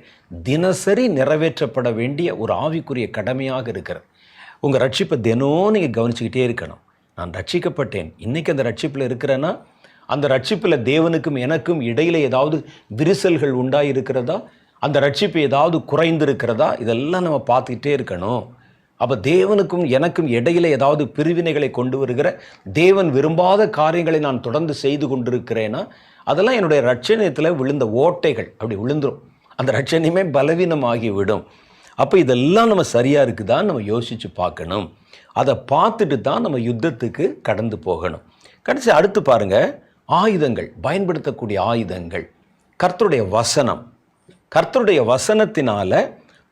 தினசரி நிறைவேற்றப்பட வேண்டிய ஒரு ஆவிக்குரிய கடமையாக இருக்கிறது. உங்கள் ரட்சிப்பை தினம் நீங்கள் கவனிச்சுக்கிட்டே இருக்கணும். நான் ரட்சிக்கப்பட்டேன், இன்றைக்கி அந்த ரட்சிப்பில் இருக்கிறேன்னா அந்த ரட்சிப்பில் தேவனுக்கும் எனக்கும் இடையில் ஏதாவது விரிசல்கள் உண்டாயிருக்கிறதா, அந்த ரட்சிப்பு ஏதாவது குறைந்திருக்கிறதா, இதெல்லாம் நம்ம பார்த்துக்கிட்டே இருக்கணும். அப்போ தேவனுக்கும் எனக்கும் இடையில் ஏதாவது பிரிவினைகளை கொண்டு வருகிற, தேவன் விரும்பாத காரியங்களை நான் தொடர்ந்து செய்து கொண்டிருக்கிறேன்னா அதெல்லாம் என்னுடைய ரட்சணியத்தில் விழுந்த ஓட்டைகள். அப்படி விழுந்துடும், அந்த ரட்சணியமே பலவீனமாகிவிடும். அப்போ இதெல்லாம் நம்ம சரியாக இருக்குதான்னு நம்ம யோசித்து பார்க்கணும். அதை பார்த்துட்டு தான் நம்ம யுத்தத்துக்கு கடந்து போகணும். கடைசி அடுத்து பாருங்கள், ஆயுதங்கள், பயன்படுத்தக்கூடிய ஆயுதங்கள். கர்த்தருடைய வசனம். கர்த்தருடைய வசனத்தினால,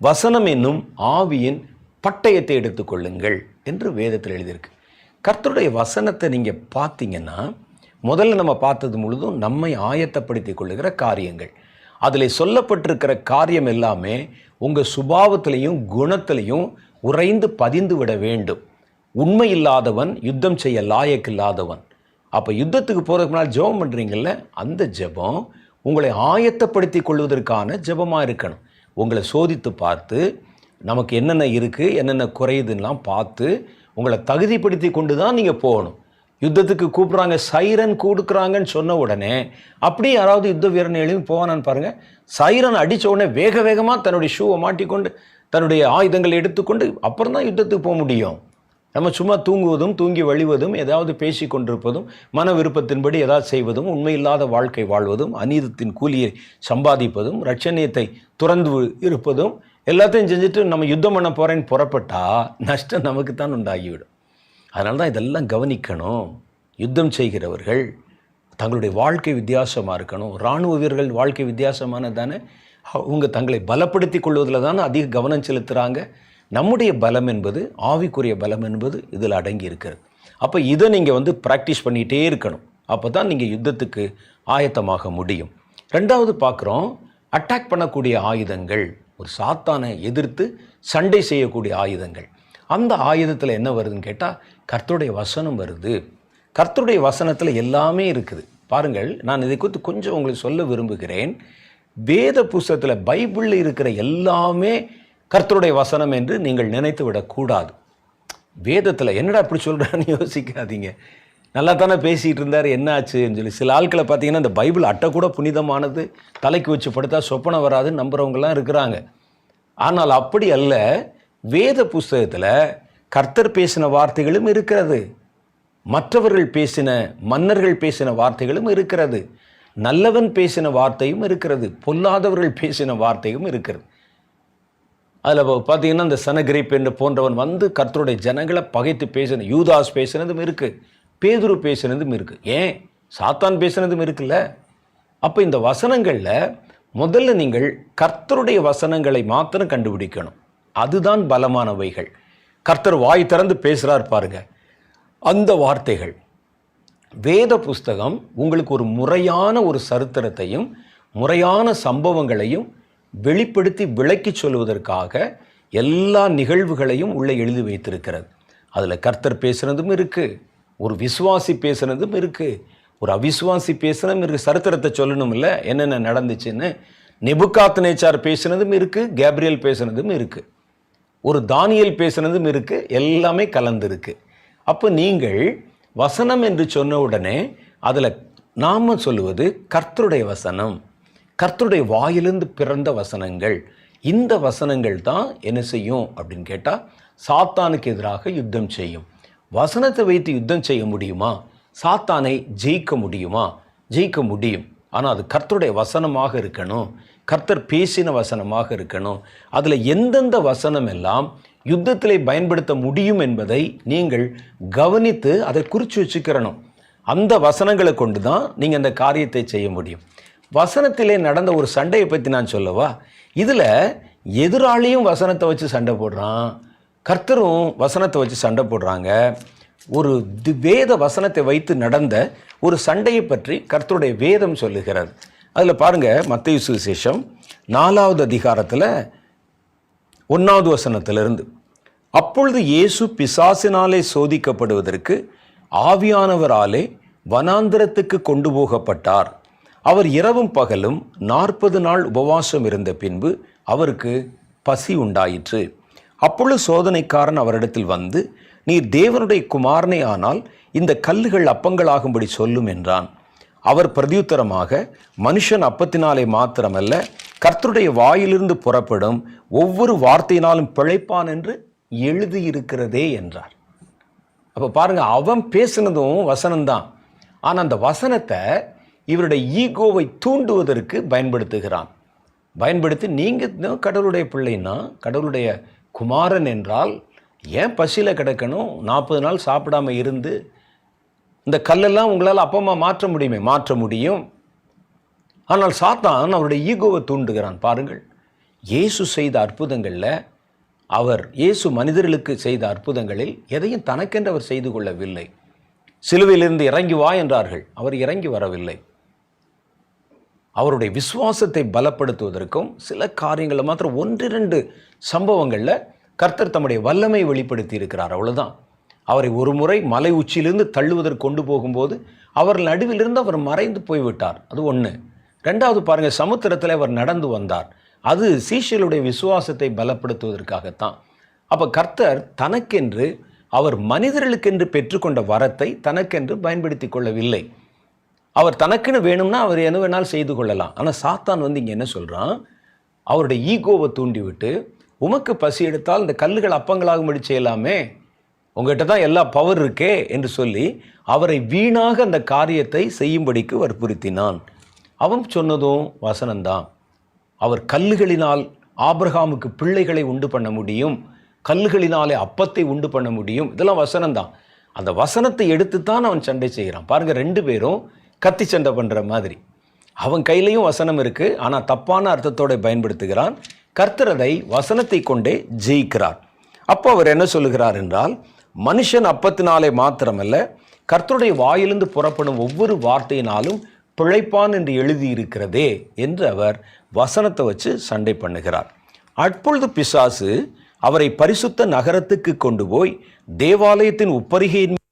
வசனம் என்னும் ஆவியின் பட்டயத்தை எடுத்துக்கொள்ளுங்கள் என்று வேதத்தில் எழுதியிருக்கு. கர்த்தருடைய வசனத்தை நீங்கள் பார்த்தீங்கன்னா, முதல்ல நம்ம பார்த்தது முழுதும் நம்மை ஆயத்தப்படுத்தி கொள்ளுகிற காரியங்கள். அதில் சொல்லப்பட்டிருக்கிற காரியம் எல்லாமே உங்கள் சுபாவத்திலையும் குணத்திலையும் உறைந்து பதிந்து விட வேண்டும். உண்மை இல்லாதவன் யுத்தம் செய்ய லாயக்கில்லாதவன். அப்போ யுத்தத்துக்கு போகிறதுக்கு முன்னால் ஜெபம் பண்ணுறீங்கள்ல, அந்த ஜெபம் உங்களை ஆயத்தப்படுத்தி கொள்வதற்கான ஜெபமாக இருக்கணும். உங்களை சோதித்து பார்த்து நமக்கு என்னென்ன இருக்குது, என்னென்ன குறையுதுன்னெலாம் பார்த்து உங்களை தகுதிப்படுத்தி கொண்டு தான் நீங்கள் போகணும். யுத்தத்துக்கு கூப்பிட்றாங்க, சைரன் கொடுக்குறாங்கன்னு சொன்ன உடனே அப்படியே யாராவது யுத்த வீரன் எழுதி போவானான்னு பாருங்கள். சைரன் அடித்த உடனே வேக வேகமாக தன்னுடைய ஷூவை மாட்டிக்கொண்டு தன்னுடைய ஆயுதங்களை எடுத்துக்கொண்டு அப்புறம் தான் யுத்தத்துக்கு போக முடியும். நம்ம சும்மா தூங்குவதும், தூங்கி வழிவதும், ஏதாவது பேசி கொண்டிருப்பதும், மன விருப்பத்தின்படி ஏதாவது செய்வதும், உண்மையில்லாத வாழ்க்கை வாழ்வதும், அநீதத்தின் கூலியை சம்பாதிப்பதும், ரட்சணியத்தை துறந்து இருப்பதும், எல்லாத்தையும் செஞ்சுட்டு நம்ம யுத்தம் பண்ண போகிறேன்னு புறப்பட்டா நஷ்டம் நமக்கு தான் உண்டாகிவிடும். அதனால தான் இதெல்லாம் கவனிக்கணும். யுத்தம் செய்கிறவர்கள் தங்களுடைய வாழ்க்கை வித்தியாசமாக இருக்கணும். இராணுவ வீரர்கள் வாழ்க்கை வித்தியாசமானது தானே. அவங்க தங்களை பலப்படுத்தி கொள்வதில் தானே அதிக கவனம் செலுத்துகிறாங்க. நம்முடைய பலம் என்பது, ஆவிக்குரிய பலம் என்பது இதில் அடங்கி இருக்கிறது. அப்போ இதை நீங்கள் ப்ராக்டிஸ் பண்ணிகிட்டே இருக்கணும். அப்போ தான் நீங்கள் யுத்தத்துக்கு ஆயத்தமாக முடியும். ரெண்டாவது பார்க்குறோம், அட்டாக் பண்ணக்கூடிய ஆயுதங்கள். ஒரு சாத்தானை எதிர்த்து சண்டை செய்யக்கூடிய ஆயுதங்கள். அந்த ஆயுதத்தில் என்ன வருதுன்னு கேட்டால் கர்த்தருடைய வசனம் வருது. கர்த்தருடைய வசனத்தில் எல்லாமே இருக்குது. பாருங்கள், நான் இதை குறித்து கொஞ்சம் உங்களுக்கு சொல்ல விரும்புகிறேன். வேத புஸ்தகத்தில், பைபிளில் இருக்கிற எல்லாமே கர்த்தருடைய வசனம் என்று நீங்கள் நினைத்து விடக்கூடாது. வேதத்தில் என்னடா அப்படி சொல்கிறான்னு யோசிக்காதீங்க. நல்லா தானே பேசிகிட்டு இருந்தார், என்ன ஆச்சுன்னு சொல்லி. சில ஆட்களை பார்த்தீங்கன்னா இந்த பைபிள் அட்டை கூட புனிதமானது, தலைக்கு வச்சு படுத்தா சொப்பனை வராதுன்னு நம்புகிறவங்களாம் இருக்கிறாங்க. ஆனால் அப்படி அல்ல, வேத புஸ்தகத்தில் கர்த்தர் பேசின வார்த்தைகளும் இருக்கிறது, மற்றவர்கள் பேசின, மன்னர்கள் பேசின வார்த்தைகளும் இருக்கிறது, நல்லவன் பேசின வார்த்தையும் இருக்கிறது, பொல்லாதவர்கள் பேசின வார்த்தையும் இருக்கிறது. அதில் பார்த்தீங்கன்னா இந்த சனகிரிப் என்று போன்றவன் வந்து கர்த்தருடைய ஜனங்களை பகைத்து பேசின, யூதாஸ் பேசினதும் இருக்குது, பேதுரு பேசினதும் இருக்குது, ஏன் சாத்தான் பேசினதும் இருக்குல்ல. அப்போ இந்த வசனங்களில் முதல்ல நீங்கள் கர்த்தருடைய வசனங்களை மாத்திரம் கண்டுபிடிக்கணும். அதுதான் பலமானவைகள். கர்த்தர் வாய் திறந்து பேசுகிறார் பாருங்க, அந்த வார்த்தைகள். வேத புஸ்தகம் உங்களுக்கு ஒரு முறையான ஒரு சரித்திரத்தையும் முறையான சம்பவங்களையும் வெளிப்படுத்தி விளக்கி சொல்வதற்காக எல்லா நிகழ்வுகளையும் உள்ளே எழுதி வைத்திருக்கிறது. அதில் கர்த்தர் பேசுனதும் இருக்குது, ஒரு விசுவாசி பேசுனதும் இருக்குது, ஒரு அவிசுவாசி பேசுனதும் இருக்குது. சரித்திரத்தை சொல்லணும் இல்லை, என்னென்ன நடந்துச்சுன்னு. நெபுகாத்நேச்சார் பேசுனதும் இருக்குது, கேப்ரியல் பேசுனதும் இருக்குது, ஒரு தானியேல் பேசுனதும் இருக்குது, எல்லாமே கலந்துருக்கு. அப்போ நீங்கள் வசனம் என்று சொன்ன உடனே அதில் நாம் சொல்லுவது கர்த்தருடைய வசனம், கர்த்தருடைய வாயிலிருந்து பிறந்த வசனங்கள். இந்த வசனங்கள் தான் என்ன செய்யும் அப்படின்னு கேட்டால், சாத்தானுக்கு எதிராக யுத்தம் செய்யும். வசனத்தை வைத்து யுத்தம் செய்ய முடியுமா? சாத்தானை ஜெயிக்க முடியுமா? ஜெயிக்க முடியும். ஆனால் அது கர்த்தருடைய வசனமாக இருக்கணும், கர்த்தர் பேசின வசனமாக இருக்கணும். அதில் எந்தெந்த வசனம் எல்லாம் யுத்தத்திலே பயன்படுத்த முடியும் என்பதை நீங்கள் கவனித்து அதை குறித்து வச்சுக்கிறணும். அந்த வசனங்களை கொண்டு தான் நீங்கள் அந்த காரியத்தை செய்ய முடியும். வசனத்திலே நடந்த ஒரு சண்டையை பற்றி நான் சொல்லவா? இதில் எதிராளியும் வசனத்தை வச்சு சண்டை போடுறான், கர்த்தரும் வசனத்தை வச்சு சண்டை போடுறாங்க. ஒரு வேத வசனத்தை வைத்து நடந்த ஒரு சண்டையை பற்றி கர்த்தருடைய வேதம் சொல்லுகிறது. அதில் பாருங்கள், மத்தேயு சுவிசேஷம் 4வது அதிகாரத்தில் 1வது வசனத்திலிருந்து, அப்பொழுது இயேசு பிசாசினாலே சோதிக்கப்படுவதற்கு ஆவியானவராலே வனாந்திரத்துக்கு கொண்டு போகப்பட்டார். அவர் இரவும் பகலும் 40 நாள் உபவாசம் இருந்த பின்பு அவருக்கு பசி உண்டாயிற்று. அப்பொழுது சோதனைக்காரன் அவரிடத்தில் வந்து, நீர் தேவனுடைய குமாரனே ஆனால் இந்த கல்லுகள் அப்பங்களாகும்படி சொல்லும் என்றான். அவர் பிரதியுத்தரமாக, மனுஷன் அப்பத்தினாலே மாத்திரமல்ல கர்த்தருடைய வாயிலிருந்து புறப்படும் ஒவ்வொரு வார்த்தையினாலும் பிழைப்பான் என்று எழுதியிருக்கிறதே என்றார். அப்போ பாருங்க, அவன் பேசினதும் வசனம்தான். ஆனால் அந்த வசனத்தை இவருடைய ஈகோவை தூண்டுவதற்கு பயன்படுத்துகிறான். பயன்படுத்தி, நீங்கள் கடவுளுடைய பிள்ளைன்னா, கடவுளுடைய குமாரன் என்றால் ஏன் பசியில் கிடக்கணும்? 40 நாள் சாப்பிடாம இருந்து இந்த கல்லெல்லாம் உங்களால் அப்பமா மாற்ற முடியுமே? மாற்ற முடியும். ஆனால் சாத்தான் அவருடைய ஈகோவை தூண்டுகிறான். பாருங்கள், இயேசு செய்த அற்புதங்களில், இயேசு மனிதர்களுக்கு செய்த அற்புதங்களில் எதையும் தனக்கென்று அவர் செய்து கொள்ளவில்லை. சிலுவையிலிருந்து இறங்கி வா என்றார்கள், அவர் இறங்கி வரவில்லை. அவருடைய விசுவாசத்தை பலப்படுத்துவதற்கும் சில காரியங்களை மாத்திரம் 1-2 சம்பவங்களில் கர்த்தர் தம்முடைய வல்லமை வெளிப்படுத்தி இருக்கிறார், அவ்வளோதான். அவரை ஒரு முறை மலை உச்சியிலிருந்து தள்ளுவதற்கு கொண்டு போகும்போது அவர் நடுவிலிருந்து அவர் மறைந்து போய்விட்டார், அது ஒன்று. 2வது பாருங்கள், சமுத்திரத்தில் அவர் நடந்து வந்தார், அது சீஷர்களுடைய விசுவாசத்தை பலப்படுத்துவதற்காகத்தான். அப்போ கர்த்தர் தனக்கென்று, அவர் மனிதர்களுக்கென்று பெற்றுக்கொண்ட வரத்தை தனக்கென்று பயன்படுத்தி கொள்ளவில்லை. அவர் தனக்குன்னு வேணும்னா அவர் என்ன வேணாலும் செய்து கொள்ளலாம். ஆனால் சாத்தான் வந்து இங்கே என்ன சொல்கிறான்? அவருடைய ஈகோவை தூண்டிவிட்டு, உமக்கு பசி எடுத்தால் இந்த கல்லுகள் அப்பங்களாகும்படி செய்யலாமே, உங்கள்கிட்ட தான் எல்லா பவர் இருக்கே என்று சொல்லி அவரை வீணாக அந்த காரியத்தை செய்யும்படிக்கு வற்புறுத்தினான். அவன் சொன்னதும் வசனம்தான். அவர் கல்லுகளினால் ஆபிரகாமுக்கு பிள்ளைகளை உண்டு பண்ண முடியும், கல்லுகளினாலே அப்பத்தை உண்டு பண்ண முடியும், இதெல்லாம் வசனம்தான். அந்த வசனத்தை எடுத்து தான் அவன் சண்டை செய்கிறான். பாருங்கள், 2 பேரும் கத்தி சண்டை பண்ணுற மாதிரி. அவன் கையிலையும் வசனம் இருக்குது, ஆனால் தப்பான அர்த்தத்தோடு பயன்படுத்துகிறான். கர்த்தர் அதை வசனத்தை கொண்டே ஜெயிக்கிறார். அப்போ அவர் என்ன சொல்லுகிறார் என்றால், மனுஷன் அப்பத்தினாலே மாத்திரமல்ல கர்த்தருடைய வாயிலிருந்து புறப்படும் ஒவ்வொரு வார்த்தையினாலும் பிழைப்பான் என்று எழுதியிருக்கிறதே என்று அவர் வசனத்தை வச்சு சண்டை பண்ணுகிறார். அப்பொழுது பிசாசு அவரை பரிசுத்த நகரத்துக்கு கொண்டு போய் தேவாலயத்தின் உப்பரிகையின்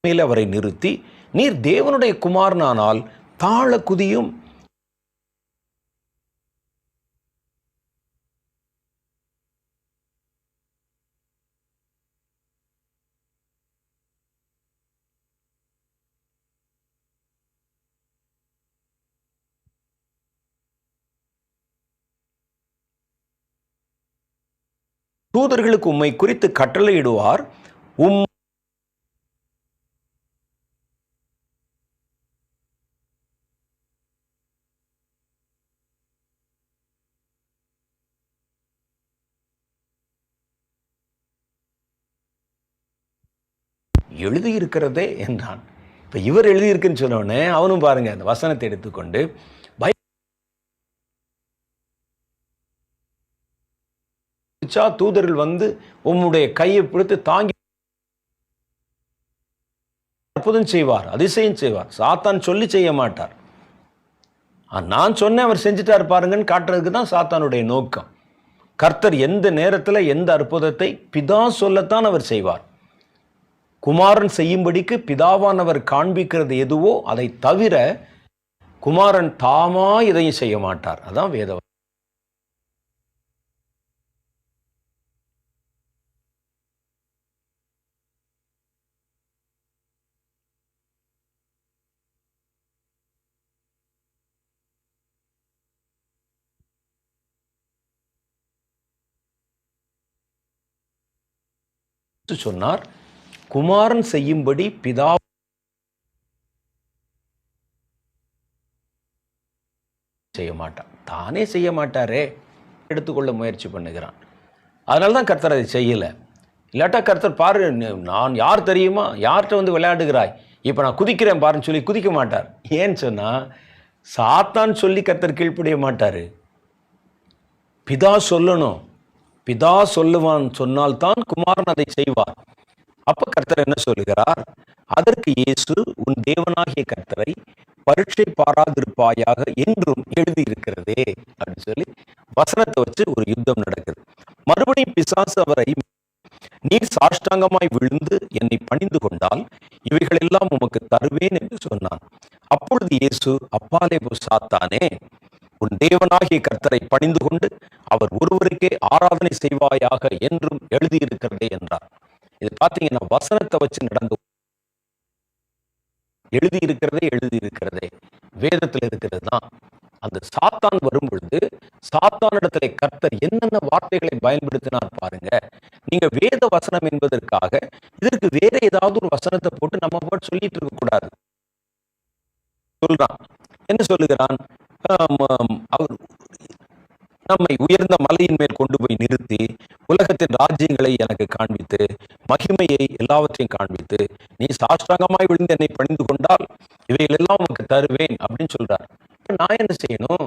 மேல் அவரை நிறுத்தி, நீர் தேவனுடைய குமாரனானால் தாழ குதியும், தூதர்களுக்கு உம்மை குறித்து கட்டளையிடுவார். உம் எழுதியிருக்கிறதே என்றான். இப்ப இவர் எழுதியிருக்குன்னு சொன்னோடனே அவனும் பாருங்க அந்த வசனத்தை எடுத்துக்கொண்டு தூதர்கள் வந்து உம்முடைய கையை பிடித்து தாங்கி அற்புதம் செய்வார், அதிசயம் செய்வார். சாத்தான் சொல்லி செய்ய மாட்டார். நான் சொன்னேன் அவர் செஞ்சுட்டார் பாருங்கன்னு காட்டுறதுக்கு தான் சாத்தானுடைய நோக்கம். கர்த்தர் எந்த நேரத்தில் எந்த அற்புதத்தை பிதா சொல்லத்தான் அவர் செய்வார். குமாரன் செய்யும்படிக்கு பிதாவானவர் காண்பிக்கிறது எதுவோ அதை தவிர குமாரன் தாமா இதையும் செய்ய மாட்டார். அதான் வேத சொன்னார். குமாரன் செய்யும்படி பிதா செய்ய மாட்டான். தானே செய்ய மாட்டாரே, எடுத்துக்கொள்ள முயற்சி பண்ணுகிறான். அதனால தான் கர்த்தர் அதை செய்யல. இல்லாட்டா கர்த்தர் பாரு, நான் யார் தெரியுமா, யார்கிட்ட வந்து விளையாடுகிறாய், இப்போ நான் குதிக்கிறேன் பாருன்னு சொல்லி குதிக்க மாட்டார். ஏன்னு சொன்னா சாத்தான் சொல்லி கர்த்தர் கீழ்ப்படிய மாட்டார். பிதா சொல்லணும். பிதா சொல்லுவான் சொன்னால்தான் குமாரன் அதை செய்வார். அப்ப கர்த்தர் என்ன சொல்லுகிறார்? அதற்கு இயேசு, உன் தேவனாகிய கர்த்தரை பரீட்சை பாராதிருப்பாயாக என்றும் எழுதியிருக்கிறதே அப்படின்னு சொல்லி வசனத்தை வச்சு ஒரு யுத்தம் நடக்குது. மறுபடியும் பிசாசு அவரை, நீர் சாஷ்டாங்கமாய் விழுந்து என்னை பணிந்து கொண்டால் இவைகளெல்லாம் உமக்கு தருவேன் என்று சொன்னான். அப்பொழுது இயேசு, அப்பாலே போ சாத்தானே, உன் தேவனாகிய கர்த்தரை பணிந்து கொண்டு அவர் ஒருவருக்கே ஆராதனை செய்வாயாக என்றும் எழுதியிருக்கிறதே என்றார். இது பார்த்தீங்கன்னா வசனத்தை வச்சு நடந்து எழுதியிருக்கிறதே வேதத்தில் இருக்கிறது தான். அந்த சாத்தான் வரும் பொழுது சாத்தானிடத்திலே கர்த்தர் என்னென்ன வார்த்தைகளை பயன்படுத்தினார் பாருங்க. நீங்க வேத வசனம் என்பதற்காக இதற்கு வேற ஏதாவது ஒரு வசனத்தை போட்டு நம்ம போட்டு சொல்லிட்டு இருக்க கூடாது. சொல்றான், என்ன சொல்லுகிறான்? அவர் நம்மை உயர்ந்த மலையின் மேல் கொண்டு போய் நிறுத்தி உலகத்தின் ராஜ்யங்களை எனக்கு காண்பித்து மகிமையை எல்லாவற்றையும் காண்பித்து நீ சாஷ்டாங்கமாய் விழுந்து என்னை பணிந்து கொண்டால் இவைகளெல்லாம் உனக்கு தருவேன் அப்படின்னு சொல்றார். நான் என்ன செய்யணும்?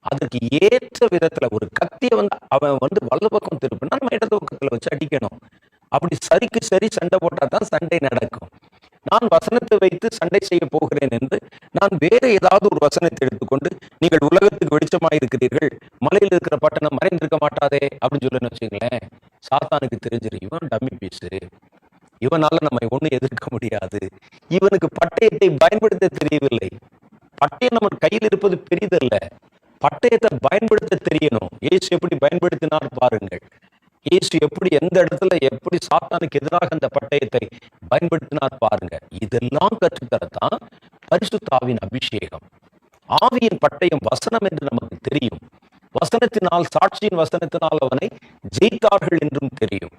அதற்கு ஏற்ற விதத்துல ஒரு கத்தியை வந்து அவன் வந்து வலது பக்கம் திருப்பினா நம்ம இடது பக்கத்துல வச்சு அடிக்கணும். அப்படி சரிக்கு சரி சண்டை போட்டா தான் சண்டை நடக்கும். நான் வசனத்தை வைத்து சண்டை செய்ய போகிறேன் என்று நான் வேற ஏதாவது ஒரு வசனத்தை எடுத்துக்கொண்டு நீங்கள் உலகத்துக்கு வெளிச்சமாய் இருக்கிறீர்கள், மலையில் இருக்கிற பட்டணம் மறைந்திருக்க மாட்டாதே அப்படின்னு சொல்லி வச்சுங்களேன், சாத்தானுக்கு தெரிஞ்சிரு, இவன் டம்மி பீஸு, இவனால நம்ம ஒண்ணு எதிர்க்க முடியாது, இவனுக்கு பட்டயத்தை பயன்படுத்த தெரியவில்லை. பட்டயம் நம்ம கையில் இருப்பது பெரிதல்ல, பட்டயத்தை பயன்படுத்த தெரியணும். இயேசு எப்படி பயன்படுத்தினார் பாருங்கள். இயேசு எப்படி எந்த இடத்துல எப்படி சாத்தானுக்கு எதிராக அந்த பட்டயத்தை பயன்படுத்தினார் பாருங்க. இதெல்லாம் கற்றுத்தரத்தான் பரிசுத்தாவின் அபிஷேகம். ஆவியின் பட்டயம் வசனம் என்று நமக்கு தெரியும். வசனத்தினால், சாட்சியின் வசனத்தினால் அவனை ஜெயித்தார்கள் என்றும் தெரியும்.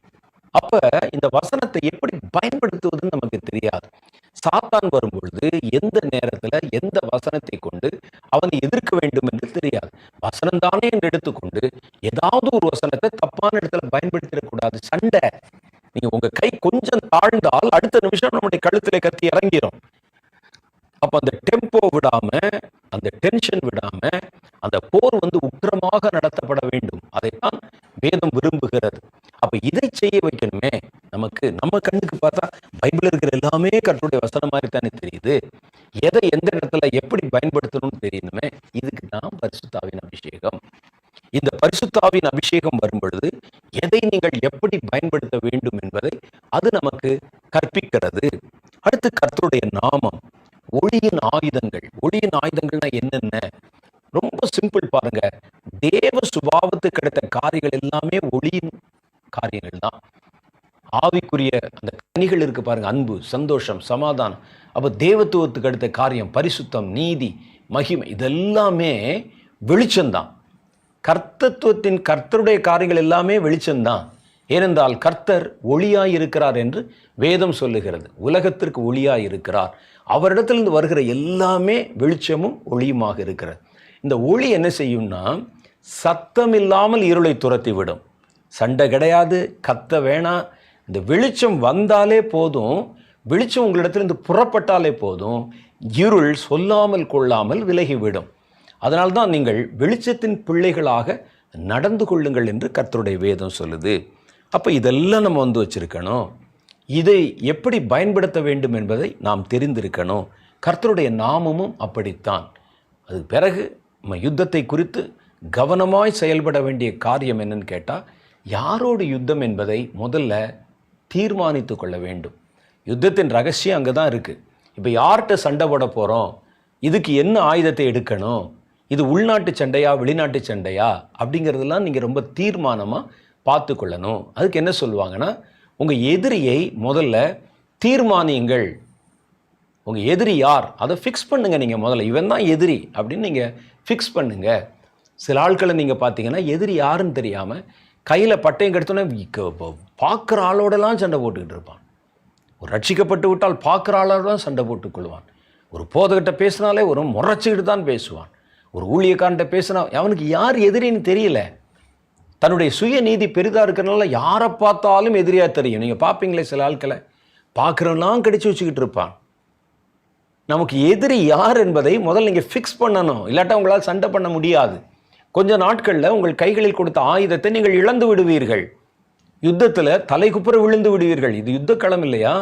அப்ப இந்த வசனத்தை எப்படி பயன்படுத்துவதுன்னு நமக்கு தெரியாது. சாத்தான் வரும் பொழுது எந்த நேரத்துல எந்த வசனத்தை கொண்டு அவனை எதிர்க்க வேண்டும் என்று தெரியாது. வசனம் தானே என்று எடுத்துக்கொண்டு ஏதாவது ஒரு வசனத்தை தப்பான இடத்துல பயன்படுத்திடக்கூடாது. சண்டை, நீங்க உங்க கை கொஞ்சம் தாழ்ந்தால் அடுத்த நிமிஷம் நம்முடைய கழுத்துல கத்தி இறங்கிரும். அப்ப அந்த டெம்போ விடாம, அந்த டென்ஷன் விடாம அந்த போர் வந்து உக்கிரமாக நடத்தப்பட வேண்டும். அதைத்தான் வேதம் விரும்புகிறது. அப்ப இதை செய்ய வைக்கணுமே. நமக்கு நம்ம கண்ணுக்கு பார்த்தா பைபிள் இருக்கிற எல்லாமே கர்த்தருடைய வசனம் மாதிரி தானே தெரியுது. எதை எந்த இடத்துல எப்படி பயன்படுத்தணும்னு தெரியணுமே. இதுக்கு தான் பரிசுத்தாவின் அபிஷேகம். இந்த பரிசுத்தாவின் அபிஷேகம் வரும் பொழுது எதை நீங்கள் எப்படி பயன்படுத்த வேண்டும் என்பதை அது நமக்கு கற்பிக்கிறது. அடுத்து கர்த்தருடைய நாமம், ஒளியின் ஆயுதங்கள். ஒளியின் ஆயுதங்கள்னா என்னென்ன? ரொம்ப சிம்பிள் பாருங்க. தேவ சுபாவத்துக்கு கிடைத்த காரியங்கள் எல்லாமே ஒளியின் காரியங்கள் தான். ஆவிக்குரிய அந்த கனிகள் இருக்கு பாருங்க, அன்பு, சந்தோஷம், சமாதானம். அப்ப தேவத்துவத்துக்கு அடுத்த காரியம் பரிசுத்தம், நீதி, மகிமை, இதெல்லாமே வெளிச்சம்தான். கர்த்தத்துவத்தின் கர்த்தருடைய காரியங்கள் எல்லாமே வெளிச்சம்தான். ஏனென்றால் கர்த்தர் ஒளியாய் இருக்கிறார் என்று வேதம் சொல்லுகிறது. உலகத்திற்கு ஒளியாய் இருக்கிறார். அவரிடத்திலிருந்து வருகிற எல்லாமே வெளிச்சமும் ஒளியுமாக இருக்கிறது. இந்த ஒளி என்ன செய்யும்னா சத்தம் இல்லாமல் இருளை துரத்தி விடும். சண்டை கிடையாது, கத்த வேணாம். இந்த வெளிச்சம் வந்தாலே போதும், வெளிச்சம் உங்களிடத்திலிருந்து புறப்பட்டாலே போதும், இருள் சொல்லாமல் கொள்ளாமல் விலகிவிடும். அதனால்தான் நீங்கள் வெளிச்சத்தின் பிள்ளைகளாக நடந்து கொள்ளுங்கள் என்று கர்த்தருடைய வேதம் சொல்லுது. அப்போ இதெல்லாம் நம்ம வச்சிருக்கணும். இதை எப்படி பயன்படுத்த வேண்டும் என்பதை நாம் தெரிந்திருக்கணும். கர்த்தருடைய நாமமும் அப்படித்தான். அதுக்கு பிறகு நம்ம யுத்தத்தை குறித்து கவனமாய் செயல்பட வேண்டிய காரியம் என்னன்னு கேட்டால், யாரோடு யுத்தம் என்பதை முதல்ல தீர்மானித்து கொள்ள வேண்டும். யுத்தத்தின் ரகசியம் அங்கே தான் இருக்குது. இப்போ யார்கிட்ட சண்டை போட போகிறோம், இதுக்கு என்ன ஆயுதத்தை எடுக்கணும், இது உள்நாட்டு சண்டையா வெளிநாட்டு சண்டையா அப்படிங்கிறதெல்லாம் நீங்கள் ரொம்ப தீர்மானமாக பார்த்து கொள்ளணும். அதுக்கு என்ன சொல்லுவாங்கன்னா, உங்கள் எதிரியை முதல்ல தீர்மானியுங்கள். உங்கள் எதிரி யார் அதை ஃபிக்ஸ் பண்ணுங்கள். நீங்கள் முதல்ல இவன் தான் எதிரி அப்படின்னு நீங்கள் ஃபிக்ஸ் பண்ணுங்கள். சில ஆட்களை நீங்கள் பார்த்தீங்கன்னா எதிரி யாருன்னு தெரியாமல் கையில் பட்டையும் கெடுத்தோன்னே பார்க்குற ஆளோடலாம் சண்டை போட்டுக்கிட்டு இருப்பான். ஒரு ரட்சிக்கப்பட்டு விட்டால் பார்க்குற ஆளோட தான் சண்டை போட்டுக்கொள்வான். ஒரு போதகிட்ட பேசினாலே ஒரு முறைச்சிக்கிட்டு தான் பேசுவான். ஒரு ஊழியக்காரன்ட்ட பேசினா அவனுக்கு யார் எதிரின்னு தெரியல. தன்னுடைய சுய நீதி பெரிதாக இருக்கிறனால யாரை பார்த்தாலும் எதிரியாக தெரியும். நீங்கள் பார்ப்பீங்களே சில ஆட்களை பார்க்குறவெல்லாம் கடிச்சு வச்சுக்கிட்டு இருப்பான். நமக்கு எதிரி யார் என்பதை முதல்ல நீங்கள் ஃபிக்ஸ் பண்ணணும். இல்லாட்டா உங்களால் சண்டை பண்ண முடியாது. கொஞ்ச நாட்களில் உங்கள் கைகளில் கொடுத்த ஆயுதத்தை நீங்கள் இழந்து விடுவீர்கள். யுத்தத்தில் தலைக்குப்புற விழுந்து விடுவீர்கள். இது யுத்த களம் இல்லையா?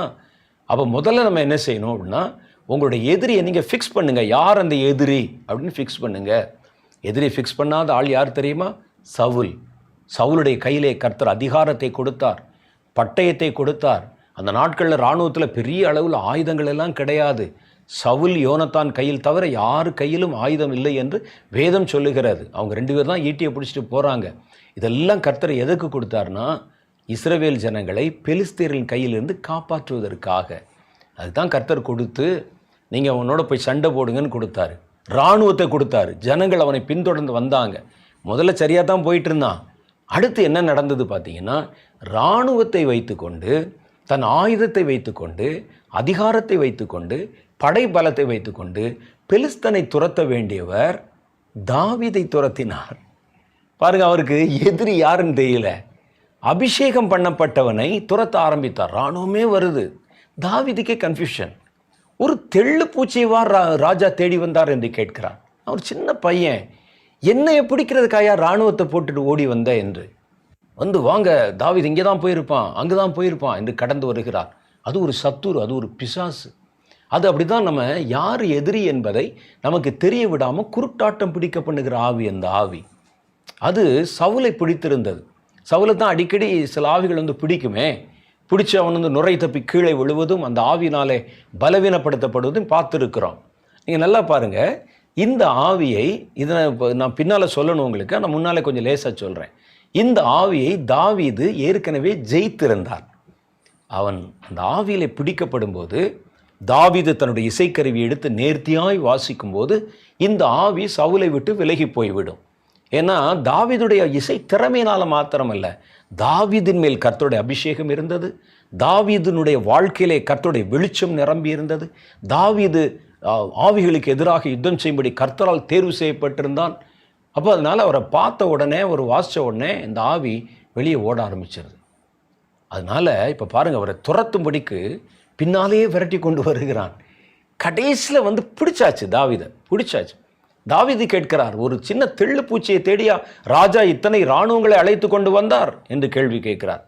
அப்போ முதல்ல நம்ம என்ன செய்யணும் அப்படின்னா, உங்களுடைய எதிரியை நீங்கள் ஃபிக்ஸ் பண்ணுங்கள். யார் அந்த எதிரி அப்படின்னு ஃபிக்ஸ் பண்ணுங்கள். எதிரி ஃபிக்ஸ் பண்ணாத ஆள் யார் தெரியுமா? சவுல். சவுலுடைய கையிலே கர்த்தர் அதிகாரத்தை கொடுத்தார், பட்டயத்தை கொடுத்தார். அந்த நாட்களில் இராணுவத்தில் பெரிய அளவில் ஆயுதங்கள் எல்லாம் கிடையாது. சவுல் யோனத்தான் கையில் தவிர யார் கையிலும் ஆயுதம் இல்லை என்று வேதம் சொல்லுகிறது. அவங்க 2 பேர் தான் ஈட்டியை பிடிச்சிட்டு போகிறாங்க. இதெல்லாம் கர்த்தர் எதுக்கு கொடுத்தாருன்னா, இஸ்ரவேல் ஜனங்களை பெலிஸ்தீரின் கையிலிருந்து காப்பாற்றுவதற்காக. அதுதான் கர்த்தர் கொடுத்து, நீங்கள் அவனோட போய் சண்டை போடுங்கன்னு கொடுத்தாரு. இராணுவத்தை கொடுத்தாரு. ஜனங்கள் அவனை பின்தொடர்ந்து வந்தாங்க. முதல்ல சரியாக தான் போயிட்டு இருந்தான். அடுத்து என்ன நடந்தது பார்த்தீங்கன்னா, இராணுவத்தை வைத்துக்கொண்டு, தன் ஆயுதத்தை வைத்துக்கொண்டு, அதிகாரத்தை வைத்துக்கொண்டு, படை பலத்தை வைத்துக்கொண்டு பெலிஸ்தனை துரத்த வேண்டியவர் தாவீதை துரத்தினார். பாருங்க, அவருக்கு எதிரி யாருன்னு தெரியல. அபிஷேகம் பண்ணப்பட்டவனை துரத்த ஆரம்பித்தார். இராணுவமே வருது. தாவீதுக்கே கன்ஃபியூஷன். ஒரு தெள்ளு பூச்சியவார் ராஜா தேடி வந்தார் என்று கேட்கிறார். அவர் சின்ன பையன், என்னைய பிடிக்கிறதுக்காயா இராணுவத்தை போட்டுட்டு ஓடி வந்த என்று. வாங்க தாவீது இங்கே தான் போயிருப்பான், அங்கே தான் போயிருப்பான் என்று கடந்து வருகிறார். அது ஒரு சத்துரு, அது ஒரு பிசாசு. அது அப்படி தான் நம்ம யார் எதிரி என்பதை நமக்கு தெரிய விடாமல் குருட்டாட்டம் பிடிக்க பண்ணுகிற ஆவி. அந்த ஆவி அது சவுலை பிடித்திருந்தது. சவுலை தான் அடிக்கடி சில ஆவிகள் பிடிக்குமே. பிடிச்சி அவன் நுரை தப்பி கீழே விழுவதும் அந்த ஆவினாலே பலவீனப்படுத்தப்படுவதும் பார்த்துருக்குறோம். நீங்கள் நல்லா பாருங்கள். இந்த ஆவியை இதை நான் பின்னால் சொல்லணும் உங்களுக்கு, நான் முன்னாலே கொஞ்சம் லேசாக சொல்கிறேன். இந்த ஆவியை தாவீது ஏற்கனவே ஜெயித்திருந்தார். அவன் அந்த ஆவியிலே பிடிக்கப்படும் போது தாவீது தன்னுடைய இசைக்கருவி எடுத்து நேர்த்தியாய் வாசிக்கும் போது இந்த ஆவி சவுலை விட்டு விலகி போய்விடும். ஏன்னா தாவீதுடைய இசை திறமையினால் மாத்திரமல்ல, தாவீதின் மேல் கர்த்தருடைய அபிஷேகம் இருந்தது. தாவீதினுடைய வாழ்க்கையிலே கர்த்தருடைய வெளிச்சம் நிரம்பி இருந்தது. தாவீது ஆவிகளுக்கு எதிராக யுத்தம் செய்யும்படி கர்த்தரால் தேர்வு செய்யப்பட்டிருந்தான். அப்போ அதனால் அவரை பார்த்த உடனே, ஒரு வாசித்த உடனே இந்த ஆவி வெளியே ஓட ஆரம்பிச்சிருது. அதனால் இப்போ பாருங்கள், அவரை துரத்தும்படிக்கு பின்னாலேயே விரட்டி கொண்டு வருகிறான். கடைசியில் பிடிச்சாச்சு, தாவீதை பிடிச்சாச்சு. தாவீது கேட்கிறார், ஒரு சின்ன தெள்ளு பூச்சியை தேடியா ராஜா இத்தனை இராணுவங்களை அழைத்து கொண்டு வந்தார் என்று கேள்வி கேட்கிறார்.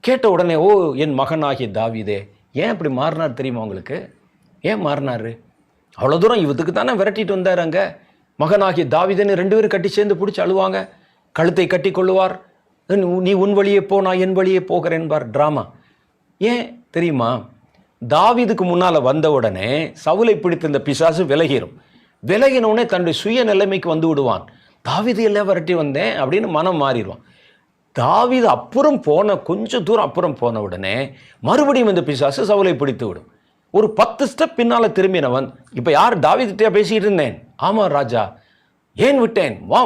கேட்ட உடனே, ஓ என் மகனாகிய தாவீதே, ஏன் இப்படி மாறினார் தெரியுமா உங்களுக்கு? ஏன் மாறினார்? அவ்வளோ தூரம் இவத்துக்கு தானே விரட்டிட்டு வந்தார். அங்கே மகனாகிய தாவீதுன்னு 2 பேரும் கட்டி சேர்ந்து பிடிச்சி அழுவாங்க. கழுத்தை கட்டி கொள்ளுவார். நீ உன் வழியே போ, நான் என் வழியே போகிறேன் என்பார். ட்ராமா. ஏன் தெரியுமா? தாவீதுக்கு முன்னால் வந்த உடனே சவுலை பிடித்திருந்த பிசாசு விலகிரும். விலகினவுடனே தன்னுடைய சுய நிலைமைக்கு வந்து விடுவான். தாவீது எல்லாம் விரட்டி வந்தேன் அப்படின்னு மனம் மாறிடுவான். தாவீது அப்புறம் கொஞ்சம் தூரம் அப்புறம் போன உடனே மறுபடியும் இந்த பிசாசு சவுலை பிடித்து விடும். ஒரு 10 ஸ்டெப் பின்னால் திரும்பினவன், இப்போ யார் தாவீதுகிட்டே பேசிக்கிட்டு இருந்தேன்? ஆமாம் ராஜா, ஏன் விட்டேன், வா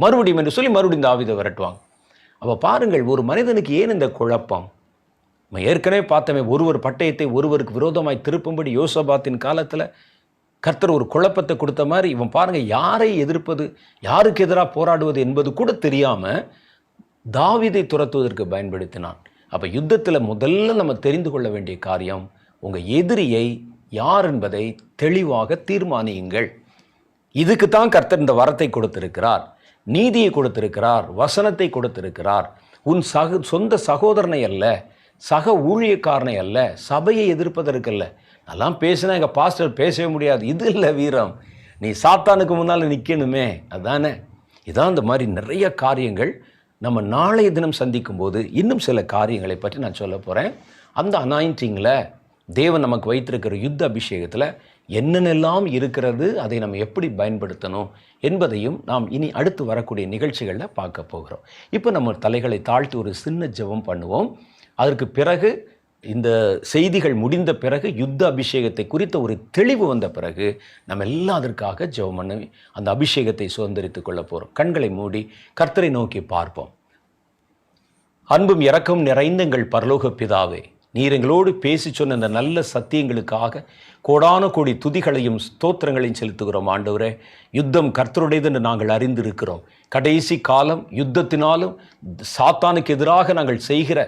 மறுபடியும் என்று சொல்லி மறுபடியும் தாவீதை விரட்டுவாங்க. அப்போ பாருங்கள், ஒரு மனிதனுக்கு ஏன் இந்த குழப்பம்? நம்ம ஏற்கனவே பார்த்தோமே, ஒருவர் பட்டயத்தை ஒருவருக்கு விரோதமாய் திருப்பும்படி யோசபாத்தின் காலத்தில் கர்த்தர் ஒரு குழப்பத்தை கொடுத்த மாதிரி, இவன் பாருங்க, யாரை எதிர்ப்பது, யாருக்கு எதிராக போராடுவது என்பது கூட தெரியாமல் தாவீதை துரத்துவதற்கு பயன்படுத்தினான். அப்போ யுத்தத்தில் முதல்ல நம்ம தெரிந்து கொள்ள வேண்டிய காரியம், உங்கள் எதிரியை யார் என்பதை தெளிவாக தீர்மானியுங்கள். இதுக்கு தான் கர்த்தர் இந்த வரத்தை கொடுத்திருக்கிறார், நீதியை கொடுத்திருக்கிறார், வசனத்தை கொடுத்திருக்கிறார். உன் சொந்த சகோதரனை அல்ல, சக ஊழியக்காரனை அல்ல, சபையை எதிர்ப்பதற்கல்ல. அதெல்லாம் பேசினா எங்கள் பாஸ்டர் பேசவே முடியாது, இது இல்லை வீரம். நீ சாத்தானுக்கு முன்னால் நிற்கணுமே, அதானே. இதான் இந்த மாதிரி நிறைய காரியங்கள் நம்ம நாளைய தினம் சந்திக்கும் போது இன்னும் சில காரியங்களை பற்றி நான் சொல்ல போகிறேன். அந்த அனாயிண்டிங்கில் தேவன் நமக்கு வைத்திருக்கிற யுத்த அபிஷேகத்தில் என்னென்னலாம் இருக்கிறது, அதை நம்ம எப்படி பயன்படுத்தணும் என்பதையும் நாம் இனி அடுத்து வரக்கூடிய நிகழ்ச்சிகளில் பார்க்க போகிறோம். இப்போ நம்ம தலைகளை தாழ்த்தி ஒரு சின்ன ஜெபம் பண்ணுவோம். அதற்கு பிறகு இந்த செய்திகள் முடிந்த பிறகு, யுத்த அபிஷேகத்தை குறித்த ஒரு தெளிவு வந்த பிறகு, நம்ம எல்லாம் அதற்காக ஜெபம் பண்ணி அந்த அபிஷேகத்தை சுதந்திரித்துக் கொள்ள போகிறோம். கண்களை மூடி கர்த்தரை நோக்கி பார்ப்போம். அன்பும் இரக்கம் நிறைந்த எங்கள் பரலோக பிதாவே, நீர் எங்களோடு பேசி சொன்ன இந்த நல்ல சத்தியங்களுக்காக கோடான கோடி துதிகளையும் ஸ்தோத்திரங்களையும் செலுத்துகிறோம். ஆண்டவரே, யுத்தம் கர்த்தருடையது என்று நாங்கள் அறிந்திருக்கிறோம். கடைசி காலம் யுத்தத்தினாலும் சாத்தானுக்கு எதிராக நாங்கள் செய்கிற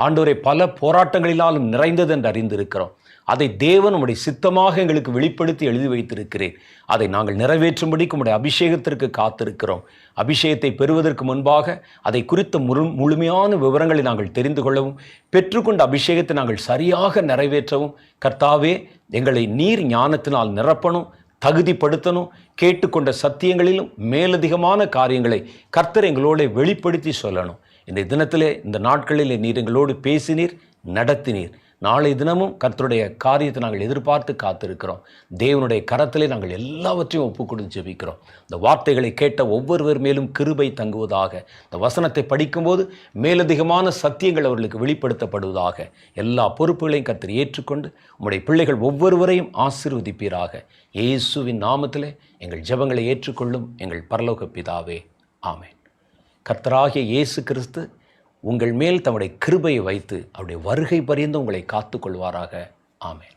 ஆண்டவரை பல போராட்டங்களினாலும் நிறைந்தது என்று அறிந்திருக்கிறோம். அதை தேவன் உம்முடைய சித்தமாக எங்களுக்கு வெளிப்படுத்தி எழுதி வைத்திருக்கிறேன். அதை நாங்கள் நிறைவேற்றும்படிக்கு உம்முடைய அபிஷேகத்திற்கு காத்திருக்கிறோம். அபிஷேகத்தை பெறுவதற்கு முன்பாக அதை குறித்த முழுமையான விவரங்களை நாங்கள் தெரிந்து கொள்ளவும், பெற்றுக்கொண்ட அபிஷேகத்தை நாங்கள் சரியாக நிறைவேற்றவும் கர்த்தாவே, எங்களை நீர் ஞானத்தினால் நிரப்பணும், தகுதிப்படுத்தணும். கேட்டுக்கொண்ட சத்தியங்களிலும் மேலதிகமான காரியங்களை கர்த்தர் எங்களோட வெளிப்படுத்தி சொல்லணும். இந்த தினத்திலே, இந்த நாட்களிலே நீர் எங்களோடு பேசினீர், நடத்தினீர். நாளை தினமும் கர்த்தருடைய காரியத்தை நாங்கள் எதிர்பார்த்து காத்திருக்கிறோம். தேவனுடைய கரத்திலே நாங்கள் எல்லாவற்றையும் ஒப்புக் கொடுத்து ஜெபிக்கிறோம். இந்த வார்த்தைகளை கேட்ட ஒவ்வொருவர் மேலும் கிருபை தங்குவதாக. இந்த வசனத்தை படிக்கும்போது மேலதிகமான சத்தியங்கள் அவர்களுக்கு வெளிப்படுத்தப்படுவதாக. எல்லா பொறுப்புகளையும் கர்த்தர் ஏற்றுக்கொண்டு உம்முடைய பிள்ளைகள் ஒவ்வொருவரையும் ஆசீர்வதிப்பீராக. இயேசுவின் நாமத்திலே எங்கள் ஜெபங்களை ஏற்றுக்கொள்ளும் எங்கள் பரலோக பிதாவே, ஆமென். கர்த்தராகிய இயேசு கிறிஸ்து உங்கள் மேல் தம்முடைய கிருபையை வைத்து அவருடைய வருகை பரியந்தம் உங்களை காத்துக்கொள்வாராக. ஆமென்.